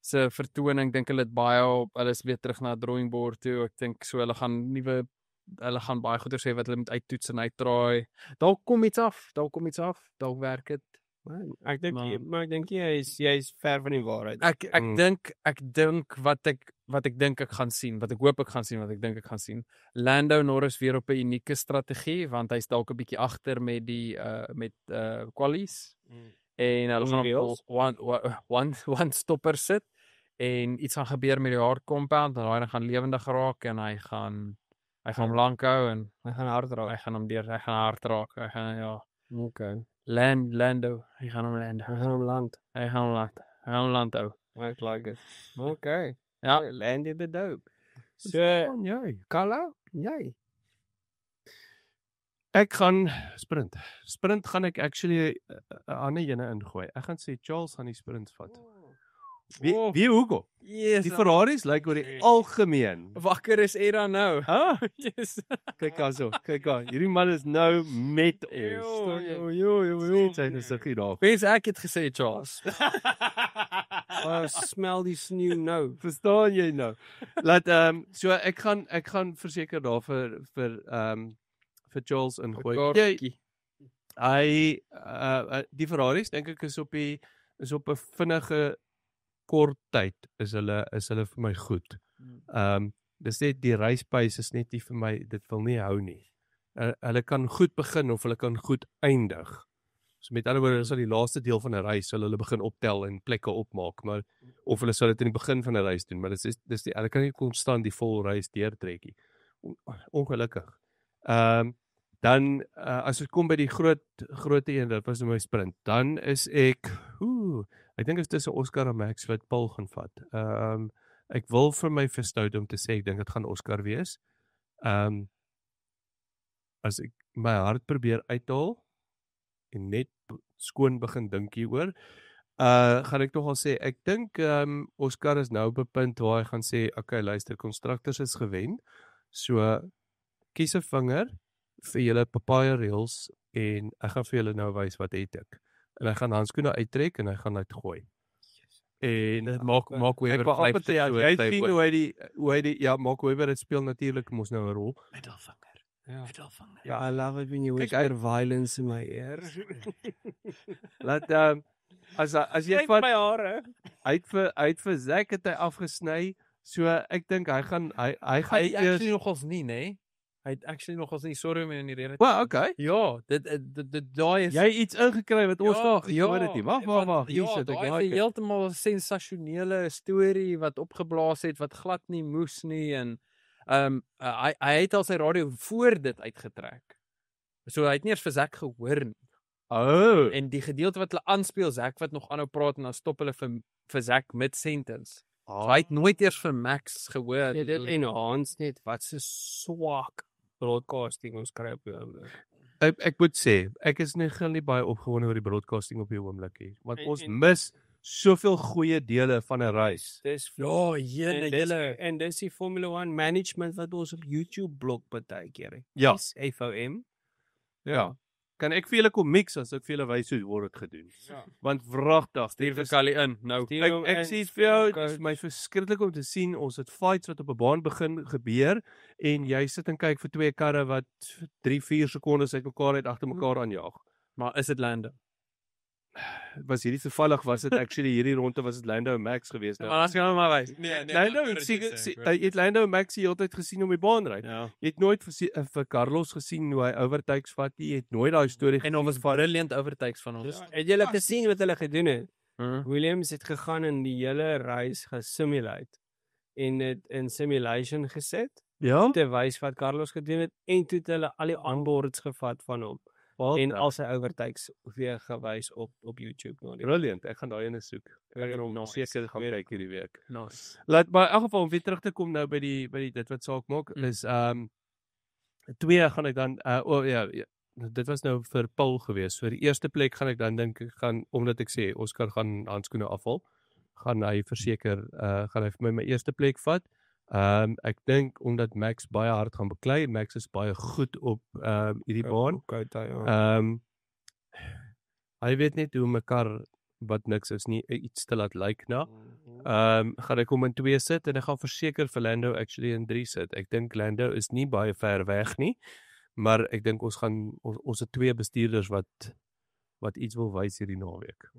Speaker 3: se vertoning dink hulle dit baie op. Hulle is weer terug na drawing board toe. Ek dink so hulle gaan baie goeie sê wat hulle moet uittoets en uitdraai. Dalk kom iets af. Dalk werk dit.
Speaker 1: Ek dink jy is ver van die waarheid.
Speaker 3: Ek dink wat ek dink ek gaan sien, wat ek hoop ek gaan sien, wat ek dink ek gaan sien. Lando Norris weer op 'n unieke strategie want hy's dalk 'n bietjie agter met die qualies. En hulle gaan op one stopper sit en iets gaan gebeur met die hard compound en hy gaan lewendig raak en hy gaan hom lank hou en
Speaker 1: Hy gaan hard raak.
Speaker 3: hy gaan hard raak. Hy gaan ja.
Speaker 1: Okay.
Speaker 3: Lando, hy gaan hom land.
Speaker 1: Hy gaan hom land.
Speaker 3: Hy gaan hom land hou.
Speaker 1: I like it. Okay.
Speaker 3: Ja.
Speaker 1: Landed the dope. So,
Speaker 2: Jy.
Speaker 1: Kala, jy.
Speaker 2: Ek gaan sprint. Sprint gaan ek actually 'n ander ene ingooi. Ek gaan sê Charles gaan die sprint vat. Wie hoekom?
Speaker 3: Yes.
Speaker 2: Die Ferraris lyk oor die algemeen.
Speaker 3: Wakker is Era nou.
Speaker 2: Ah,
Speaker 3: Yes.
Speaker 2: kyk daarso. Kyk daar. Hierdie man is nou met ons.
Speaker 3: Jo.
Speaker 2: Sy is siggie daar.
Speaker 3: Wens ek het gesê Charles.
Speaker 1: Smel die sneeu nou.
Speaker 2: Verstaan jy nou? Laat so ek gaan verseker daar vir Charles ingooi. Hy die Ferraris dink ek is op 'n vinnige kort tyd is hulle vir my goed. Dis net die race pace is net nie vir my, dit wil nie hou nie. Hulle kan goed begin of hulle kan goed eindig. So met ander woorde, as die laaste deel van 'n race sal hulle begin optel en plekke opmaak, maar of hulle sal dit in die begin van 'n race doen, maar dis hulle kan nie konstant die vol race deurtrekkie. Ongelukkig. Dan as dit kom by die groot een, dit was my sprint, dan is ek dink is tussen Oscar en Max wat Paul gaan vat. Ek wil vir my verstout om te sê ek dink dit gaan Oscar wees. As ek my hart probeer uithaal en net skoon begin dink hieroor, gaan ek nogal sê ek dink Oscar is nou op 'n punt waar hy gaan sê okay, luister, Constructors is gewen. So kies 'n vinger vir julle papaya reels en ek gaan vir julle nou wys wat het ek. En hy gaan handskoene uittrek en hy gaan dit gooi. En
Speaker 3: Dit maak Weber
Speaker 2: jy sien hoe hy die Mark Webber dit speel natuurlik mos nou 'n rol.
Speaker 3: Middelvinger.
Speaker 1: Ja, I love it when you
Speaker 2: Kyk,
Speaker 1: whisper violence in my ear.
Speaker 2: Laat as jy
Speaker 1: Kyk
Speaker 2: van
Speaker 1: my hare.
Speaker 2: uit vir Zack het hy afgesny. So ek dink hy gaan
Speaker 3: Hy actually nogals nie, nê? Hy het actually nogals nie, sorry om in die rede.
Speaker 2: Well, okay.
Speaker 3: Ja, dit daai is
Speaker 2: Jy iets ingekry wat ons nog
Speaker 3: ja,
Speaker 2: hoor dit nie. Wag. Hier sit ek.
Speaker 3: daai is heeltemal 'n sensasionele storie wat opgeblaas het wat glad nie moes nie en hy het al sy radio voor dit uitgetrek. So hy het nie eens vir Zack gehoor nie.
Speaker 2: Oh.
Speaker 3: En die gedeelte wat hulle aanspeel, Zack wat nog aanhou praat en dan stop hulle vir Zack mid sentence. So hy het nooit eers vir Max gehoor.
Speaker 1: Ja, dit enhance net wat se swak broadcasting ons kry op die oomblik.
Speaker 2: Ek moet sê, ek is nie baie opgewonde oor die broadcasting op die oomblik nie, want ons mis soveel goeie dele van 'n race.
Speaker 1: Dis
Speaker 3: Julle.
Speaker 1: en dis die Formula 1 management wat ons op YouTube blok partykeer.
Speaker 2: Ja.
Speaker 1: Dis FOM.
Speaker 2: Ja. Kan ek vir julle kom mix as ek vir julle wys hoe word dit gedoen?
Speaker 1: Ja.
Speaker 2: Want wragtig,
Speaker 3: Stuur vir Kali in nou.
Speaker 2: ek sê vir jou, dit is my verskriklik om te sien ons het fights wat op 'n baan begin gebeur en jy sit en kyk vir twee karre wat 3-4 sekondes uitmekaar uit agter mekaar aanjaag.
Speaker 3: Maar is dit Lando?
Speaker 2: Was hierdie toevallig was dit actually hierdie ronde was dit Lando en Max geweest nou.
Speaker 3: Maar as jy nou maar wys.
Speaker 2: Lando jy het Lando en Max die hele tyd gesien om die baan ry.
Speaker 1: Ja.
Speaker 2: Jy het nooit vir Carlos gesien hoe hy overtakes vat nie. Jy het nooit daai storie
Speaker 3: En ons was brilliant overtakes van ons.
Speaker 1: Het julle gesien wat hulle gedoen het?
Speaker 3: Huh?
Speaker 1: Williams het gegaan en die hele reis gesimulate en dit in simulation gesit
Speaker 2: Ja.
Speaker 1: om te wys wat Carlos gedoen het en toe het hulle al die onboards gevat van hom en al sy overtakes weer gewys op YouTube nou.
Speaker 2: Brilliant. Ek gaan daai ene soek. Ek gaan hom
Speaker 3: Nice.
Speaker 2: seker gaan kyk hierdie week.
Speaker 3: Nice.
Speaker 2: Laat maar in elk geval om weer terug te kom nou by die dit wat saak maak is twee gaan ek dan ja, dit was nou vir Paul gewees. Vir die eerste plek gaan ek dan dink ek gaan omdat ek sê Oscar gaan handskoene afval, gaan hy verseker gaan hy vir my eerste plek vat. Ek dink omdat Max baie hard gaan beklei, Max is baie goed op hierdie baan. Hy weet net hoe mekaar wat niks is nie iets te laat lyk na. Gaan ek hom in 2 sit en ek gaan verseker vir Lando actually in 3 sit. Ek dink Lando is nie baie ver weg nie, maar ek dink ons het 2 bestuurders wat iets wil wys hierdie naweek.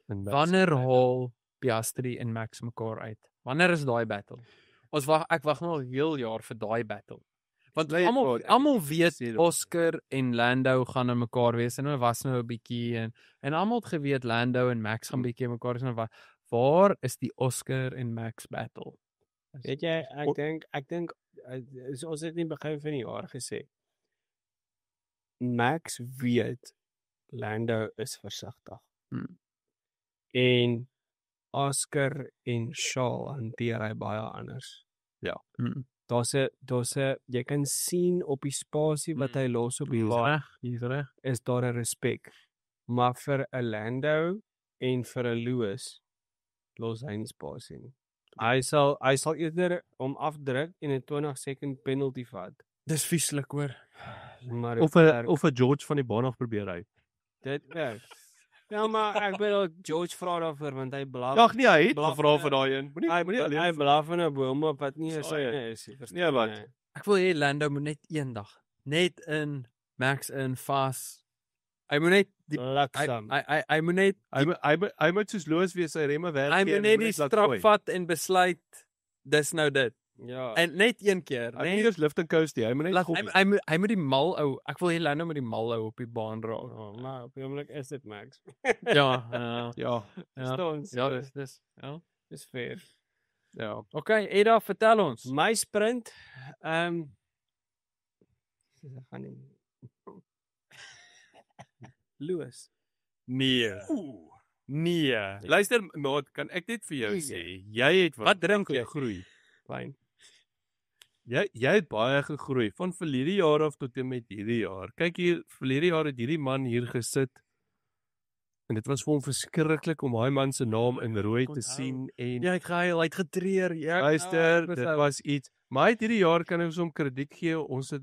Speaker 3: Wanneer haal Piastri en Max mekaar uit? Wanneer is daai battle? Ek wag nou al heel jaar vir daai battle. Want almal weet Oscar en Lando gaan aan mekaar wees en hulle was nou 'n bietjie en almal het geweet Lando en Max gaan bietjie mekaar wees en waar is die Oscar en Max battle?
Speaker 1: Weet jy, ek dink ons het nie begin van die jaar gesê. Max weet Lando is versigtig. En Oscar en Charles hanteer hy baie anders. Daar's 'n jy kan sien op die spasie wat hy los op die baan,
Speaker 3: Hier's reg.
Speaker 1: is daar 'n respek. Maar vir 'n Lando en vir 'n Lewis los hy nie spasie nie. Hy sal eerder hom afdruk en 'n 20 second penalty vat.
Speaker 3: Dis vieslik hoor.
Speaker 1: Maar
Speaker 2: Of 'n George van die baan af probeer ry.
Speaker 1: dit werk. Ja, maar ek bedoel George vra daarvoor want hy blaf.
Speaker 2: Ag nee, hy het
Speaker 1: Blaf-
Speaker 2: gevra vir daai een.
Speaker 1: Hy
Speaker 2: Moenie alleen.
Speaker 1: hy blaf in 'n boom op wat nie
Speaker 2: Sy
Speaker 1: syne is nie. verstaan
Speaker 2: Nee, wat?
Speaker 1: jy?
Speaker 3: Ek wil hê Lando moet net eendag net in Max in fast. Hy moet net die
Speaker 1: Laksam.
Speaker 3: hy moet net
Speaker 2: Hy moet soos Loos wees, sy remme werk.
Speaker 3: hy moet net die strap vat en besluit dis nou dit.
Speaker 1: Ja.
Speaker 3: En net een keer,
Speaker 2: Hy moet
Speaker 3: net
Speaker 2: eers lift and coast hê. Hy moet net
Speaker 3: laat
Speaker 2: gop.
Speaker 3: hy moet die mal ou. Ek wil hê Lando moet die mal ou op die baan raak.
Speaker 1: Oh, maar op die oomblik is dit Max.
Speaker 3: Ja,
Speaker 2: Ja,
Speaker 1: Verstaan ons?
Speaker 3: ja, dis ja.
Speaker 1: Dis fair.
Speaker 2: ja.
Speaker 3: Okay, Eda, vertel ons.
Speaker 1: My sprint, ek gaan nie. Lewis.
Speaker 3: Nee. Nee.
Speaker 2: Luister, maat, kan ek net vir jou sê, jy het
Speaker 3: Wat drink jy?
Speaker 2: gegroei.
Speaker 1: Fyn.
Speaker 2: Jy het baie gegroei van verlede jaar af tot en met hierdie jaar. Kyk hier, verlede jaar het hierdie man hier gesit en dit was vir hom verskriklik om daai man se naam in rooi te sien en
Speaker 3: Ja, ek gehuil, hy het getreur. Ja,
Speaker 2: luister, dit was iets. Maar hy het hierdie jaar kan ons hom krediet gee. Ons het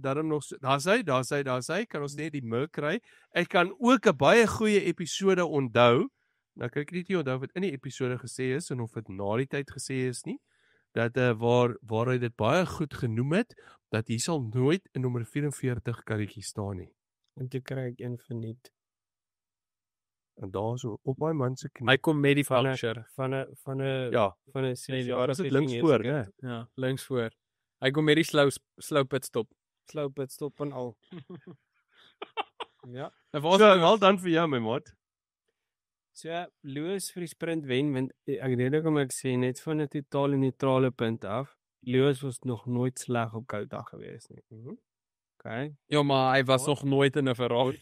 Speaker 2: darm nog daar's hy, kan ons net die mik kry. Ek kan ook 'n baie goeie episode onthou. Nou kan ek nie onthou wat in die episode gesê is en of dit na die tyd gesê is nie. Dat waar hy dit baie goed genoem het dat hier sal nooit 'n nommer 44 karretjie staan nie.
Speaker 1: En toe kry ek een verniet.
Speaker 2: En daarso op my man se knie.
Speaker 3: Hy kom met die
Speaker 1: Van 'n
Speaker 3: vulture.
Speaker 1: van 'n van 'n
Speaker 2: Ja,
Speaker 1: van 'n 6 jaar
Speaker 2: was dit links voor, né?
Speaker 3: Ja, links voor. Hy kom met die slow pit stop.
Speaker 1: Slow pit stop en al. Ja.
Speaker 3: Nou
Speaker 2: So, wel dan vir jou my maat.
Speaker 1: So Lewis vir die sprint wen want ek weet ook om ek sê net van 'n totale neutrale punt af. Lewis was nog nooit sleg op Kouta gewees nie. Okay.
Speaker 3: Ja, maar hy was nog nooit in 'n Ferrari.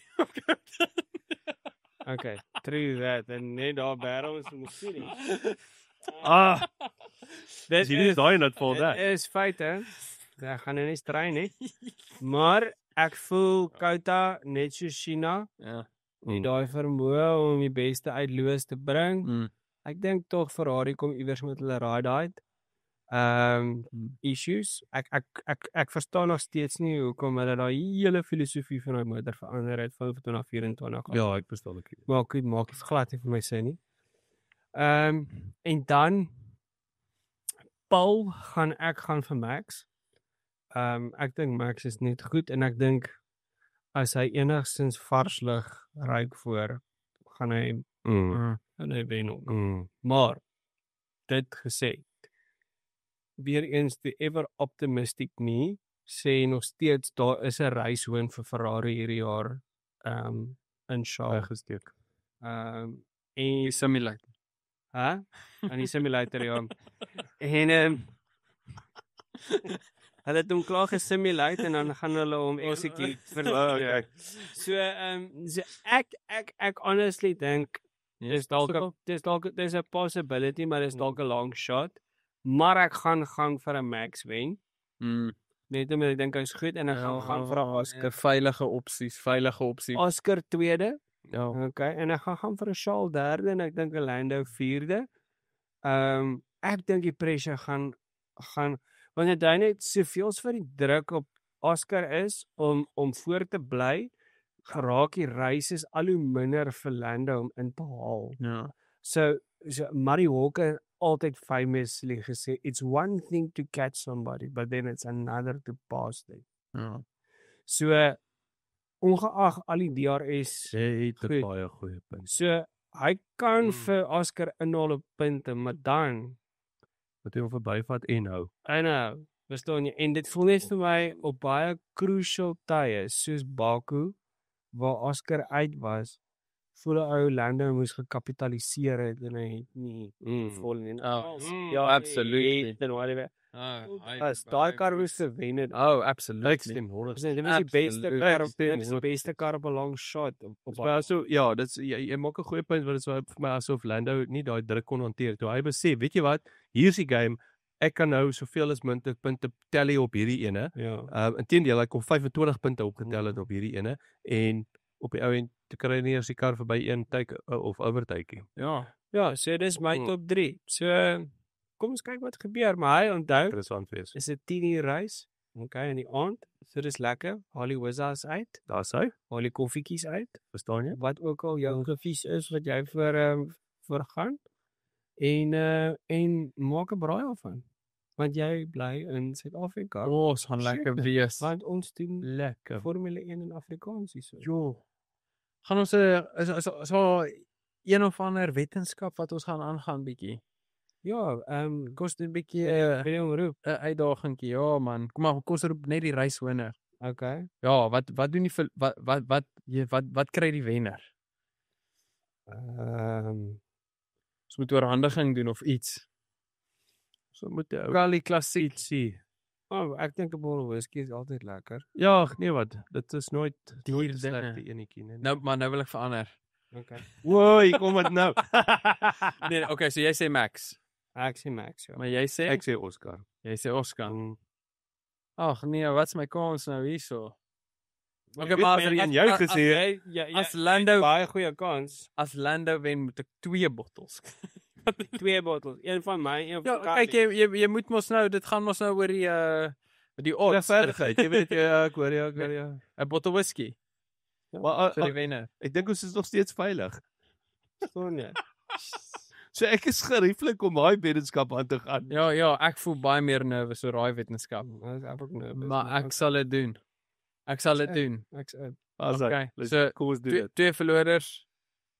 Speaker 1: Okay, true that. En net daar barrel is moet sien nie.
Speaker 2: Dis hierdie is daai net vol
Speaker 1: Dit
Speaker 2: daar.
Speaker 1: is feite. Ek gaan nou nie strei nie. Maar ek voel Kouta net so China,
Speaker 3: Ja.
Speaker 1: nie daai vermoë om die beste uit Lewis te bring.
Speaker 3: Mm.
Speaker 1: Ek dink tog Ferrari kom iewers met hulle ride. Issues. Ek verstaan nog steeds nie hoekom hulle daai hele filosofie van daai motor verander het van 2024 af.
Speaker 2: Ja, ek verstaan ek.
Speaker 1: Maak dit glad nie vir my sin nie. En dan Paul ek gaan vir Max. Ek dink Max is net goed en ek dink as hy enigstens vars lig ruik voor gaan hy wen ook. Maar dit gesê, weer eens die ever optimistic me sê nog steeds daar is 'n reishoon vir Ferrari hierdie jaar in Shaw
Speaker 2: gesteek.
Speaker 1: en
Speaker 3: Simulator.
Speaker 1: aan die simulator ja. En hulle het hom klaar gesimulate en dan gaan hulle hom execute vir
Speaker 2: Okay.
Speaker 1: so so ek honestly dink dis dalk 'n possibility maar dis dalk 'n long shot maar ek gaan vir 'n Max wen net omdat ek dink hy's goed en ek gaan vir 'n Oscar
Speaker 3: Veilige opsies.
Speaker 1: Oscar tweede
Speaker 2: Ja.
Speaker 1: okay en ek gaan vir 'n Charles derde en ek dink 'n Lando vierde ek dink die pressure gaan wanneer jy net soveel vir die druk op Oscar is om voor te bly, geraak die races al hoe minder vir Lando om in te haal.
Speaker 3: Ja.
Speaker 1: So Murray Walker altyd famously gesê, it's one thing to catch somebody, but then it's another to pass them.
Speaker 3: Ja.
Speaker 1: So ongeag al die DRS,
Speaker 2: Jy het 'n
Speaker 1: Goed.
Speaker 2: baie goeie punt.
Speaker 1: so hy kan vir Oscar inhaal op punte, maar dan
Speaker 2: Moet jy hom verbyvat en hou.
Speaker 1: I know, verstaan jy? En dit voel net vir my op baie crucial tye, soos Baku, waar Oscar uit was, voel 'n ou Lando moes gekapitaliseer het en hy het nie vol nie.
Speaker 3: absolutely.
Speaker 1: Dan whatever.
Speaker 3: Oh,
Speaker 1: As daai kar moes gewen het.
Speaker 3: absolutely.
Speaker 2: Stem hoor.
Speaker 1: Dit was die beste
Speaker 3: Absoluut.
Speaker 1: kar op
Speaker 2: Stem,
Speaker 1: die beste kar op 'n long shot op
Speaker 2: Maar so ja, dit's jy maak 'n goeie punt want dit is vir my asof Lando nie daai druk kon hanteer. Toe hy besef, weet jy wat, hier's die game. ek kan nou soveel as moontlik punte tally op hierdie ene.
Speaker 1: Ja.
Speaker 2: Inteendeel, ek kon 25 punte opgetel het op hierdie ene en op die ou end te kry nie eers die kar verby een tyd of overtakeie.
Speaker 3: Ja.
Speaker 1: Ja, so dis my top 3. So kom ons kyk wat gebeur, maar hy onthou,
Speaker 2: Interessant wees.
Speaker 1: is 'n 10 uur reis. Okay, in die aand. So dis lekker. Haal die Wizards uit,
Speaker 2: Daar's hy,
Speaker 1: haal die koffietjies uit.
Speaker 2: verstaan jy?
Speaker 1: Wat ook al jou gevies is wat jy vir gaan en maak 'n braai daarvan. Want jy bly in Suid-Afrika.
Speaker 3: Ons gaan lekker wees.
Speaker 1: Want ons doen
Speaker 2: Lekker.
Speaker 1: Formule 1 in Afrikaans hierso.
Speaker 3: Jo. Gaan ons 'n so een of ander wetenskap wat ons gaan aangaan bietjie.
Speaker 1: Ja,
Speaker 3: Kos 'n bietjie
Speaker 1: wil jy hom roep?
Speaker 3: 'n uitdagingkie. Ja man, kom maar kos roep net die reiswenner.
Speaker 1: Okay.
Speaker 3: Ja, wat doen die wat kry die wenner? Ons moet oorhandiging doen of iets.
Speaker 2: So moet jy
Speaker 3: Kali klassiek.
Speaker 2: sien.
Speaker 1: Ek dink 'n bottle whisky is altyd lekker.
Speaker 2: Ja, nee wat, dit is nooit
Speaker 3: Duur
Speaker 2: sleg
Speaker 3: dinge.
Speaker 2: die enetjie nie.
Speaker 3: Nou wil ek verander.
Speaker 1: Okay.
Speaker 2: Woi, kom dit nou.
Speaker 3: Nee, okay, so jy sê Max.
Speaker 1: Ek sê Max, ja.
Speaker 3: Maar jy sê
Speaker 2: Ek sê Oscar.
Speaker 3: jy sê Oscar. Ag nee, wat's my kans nou hierso? Okay, maar
Speaker 2: en jou gesê,
Speaker 3: as Lando
Speaker 1: baie goeie kans.
Speaker 3: as Lando wen moet ek 2 bottels.
Speaker 1: 2 bottles, een van my, een
Speaker 3: Ja,
Speaker 1: van Kali.
Speaker 3: kyk jy moet mos nou, dit gaan mos nou oor die odds.
Speaker 2: regverdigheid. Jy weet ek hoor ja.
Speaker 3: 'n bottle whisky
Speaker 2: Maar
Speaker 3: vir die wenner.
Speaker 2: ek dink ons is nog steeds veilig.
Speaker 1: Verstaan jy?
Speaker 2: So ek is gerieflik om daai wetenskap aan te gaan.
Speaker 3: Ja, ek voel baie meer nervus oor daai wetenskap.
Speaker 1: Ek ook nervous.
Speaker 3: Maar ek sal dit doen. Ek sal dit doen.
Speaker 1: Ek's in.
Speaker 3: Okay, so
Speaker 2: kom ons doen dit.
Speaker 3: twee verloders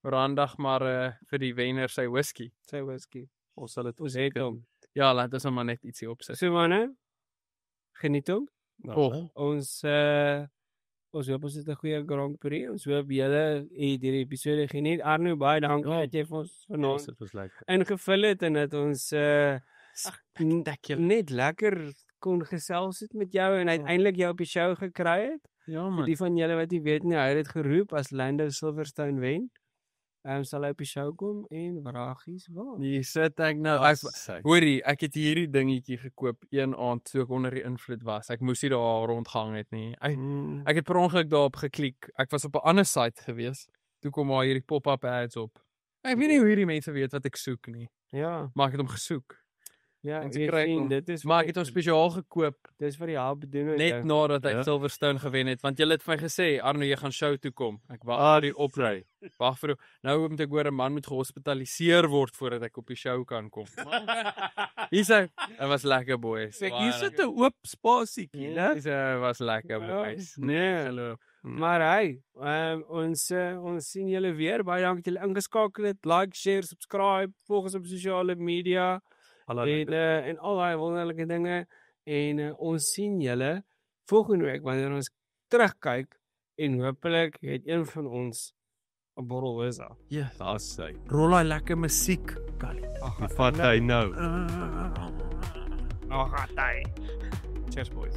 Speaker 3: oorhandig maar vir die wenner sy whisky.
Speaker 1: Sy whisky.
Speaker 2: Ons sal dit
Speaker 1: Ons het hom.
Speaker 3: Ja, laat ons hom maar net ietsie opsit.
Speaker 1: So manne, geniet hom.
Speaker 3: Oh,
Speaker 1: Ons hoop ons het 'n goeie Grand Prix. Ons hoop julle het hierdie episode geniet. Arno, baie dankie dat jy vir ons vanaand
Speaker 2: Dit was lekker.
Speaker 1: ingevul het en dat ons
Speaker 3: spectacular.
Speaker 1: net lekker kon gesels het met jou en uiteindelik jou op die show gekry het.
Speaker 3: Ja
Speaker 1: Vir
Speaker 3: man.
Speaker 1: die van julle wat nie weet nie, hy het dit geroep as Lando Silverstone wen. Sal hy op die show kom en vragies waar.
Speaker 3: Hier sit ek nou. Hoorie, ek het hierdie dingetjie gekoop een aand toe ek onder die invloed was. Ek moes nie daar rondgehang het nie. Ek het per ongeluk daarop geklik. Ek was op 'n ander site gewees. Toe kom maar hierdie pop-up ads op. Ek weet nie hoe hierdie mense weet wat ek soek nie.
Speaker 1: Ja,
Speaker 3: Maar ek het hom gesoek.
Speaker 1: ja,
Speaker 3: En
Speaker 1: ek
Speaker 3: jy kry
Speaker 1: sien
Speaker 3: hom.
Speaker 1: dit is
Speaker 3: Maar ek het hom spesiaal gekoop
Speaker 1: dis vir die help doen
Speaker 3: net nadat hy
Speaker 2: Ja.
Speaker 3: Silverstone gewen het, want jy het vir my gesê, Arno, jy gaan show toe kom. Ek wag vir die opry. Wag vir nou moet ek hoor 'n man moet gehospitaliseer word voordat ek op die show kan kom. Hier sê, dit was lekker boys.
Speaker 2: Hier sit 'n oop spasietjie, né?
Speaker 3: Dit was lekker boys.
Speaker 1: Nee,
Speaker 3: Hallo.
Speaker 1: maar hy, ons sien julle weer. Baie dankie dat julle ingeskakel het. Like, share, subscribe, volg ons op sosiale media en al daai wonderlike dinge. En ons sien julle volgende week wanneer ons terugkyk en hopelik het een van ons 'n bottle whisky.
Speaker 3: Ja,
Speaker 2: Daar's sy.
Speaker 3: rol hy lekker musiek. Kali.
Speaker 2: Vat hy nou.
Speaker 1: Ag, hy. Cheers boys.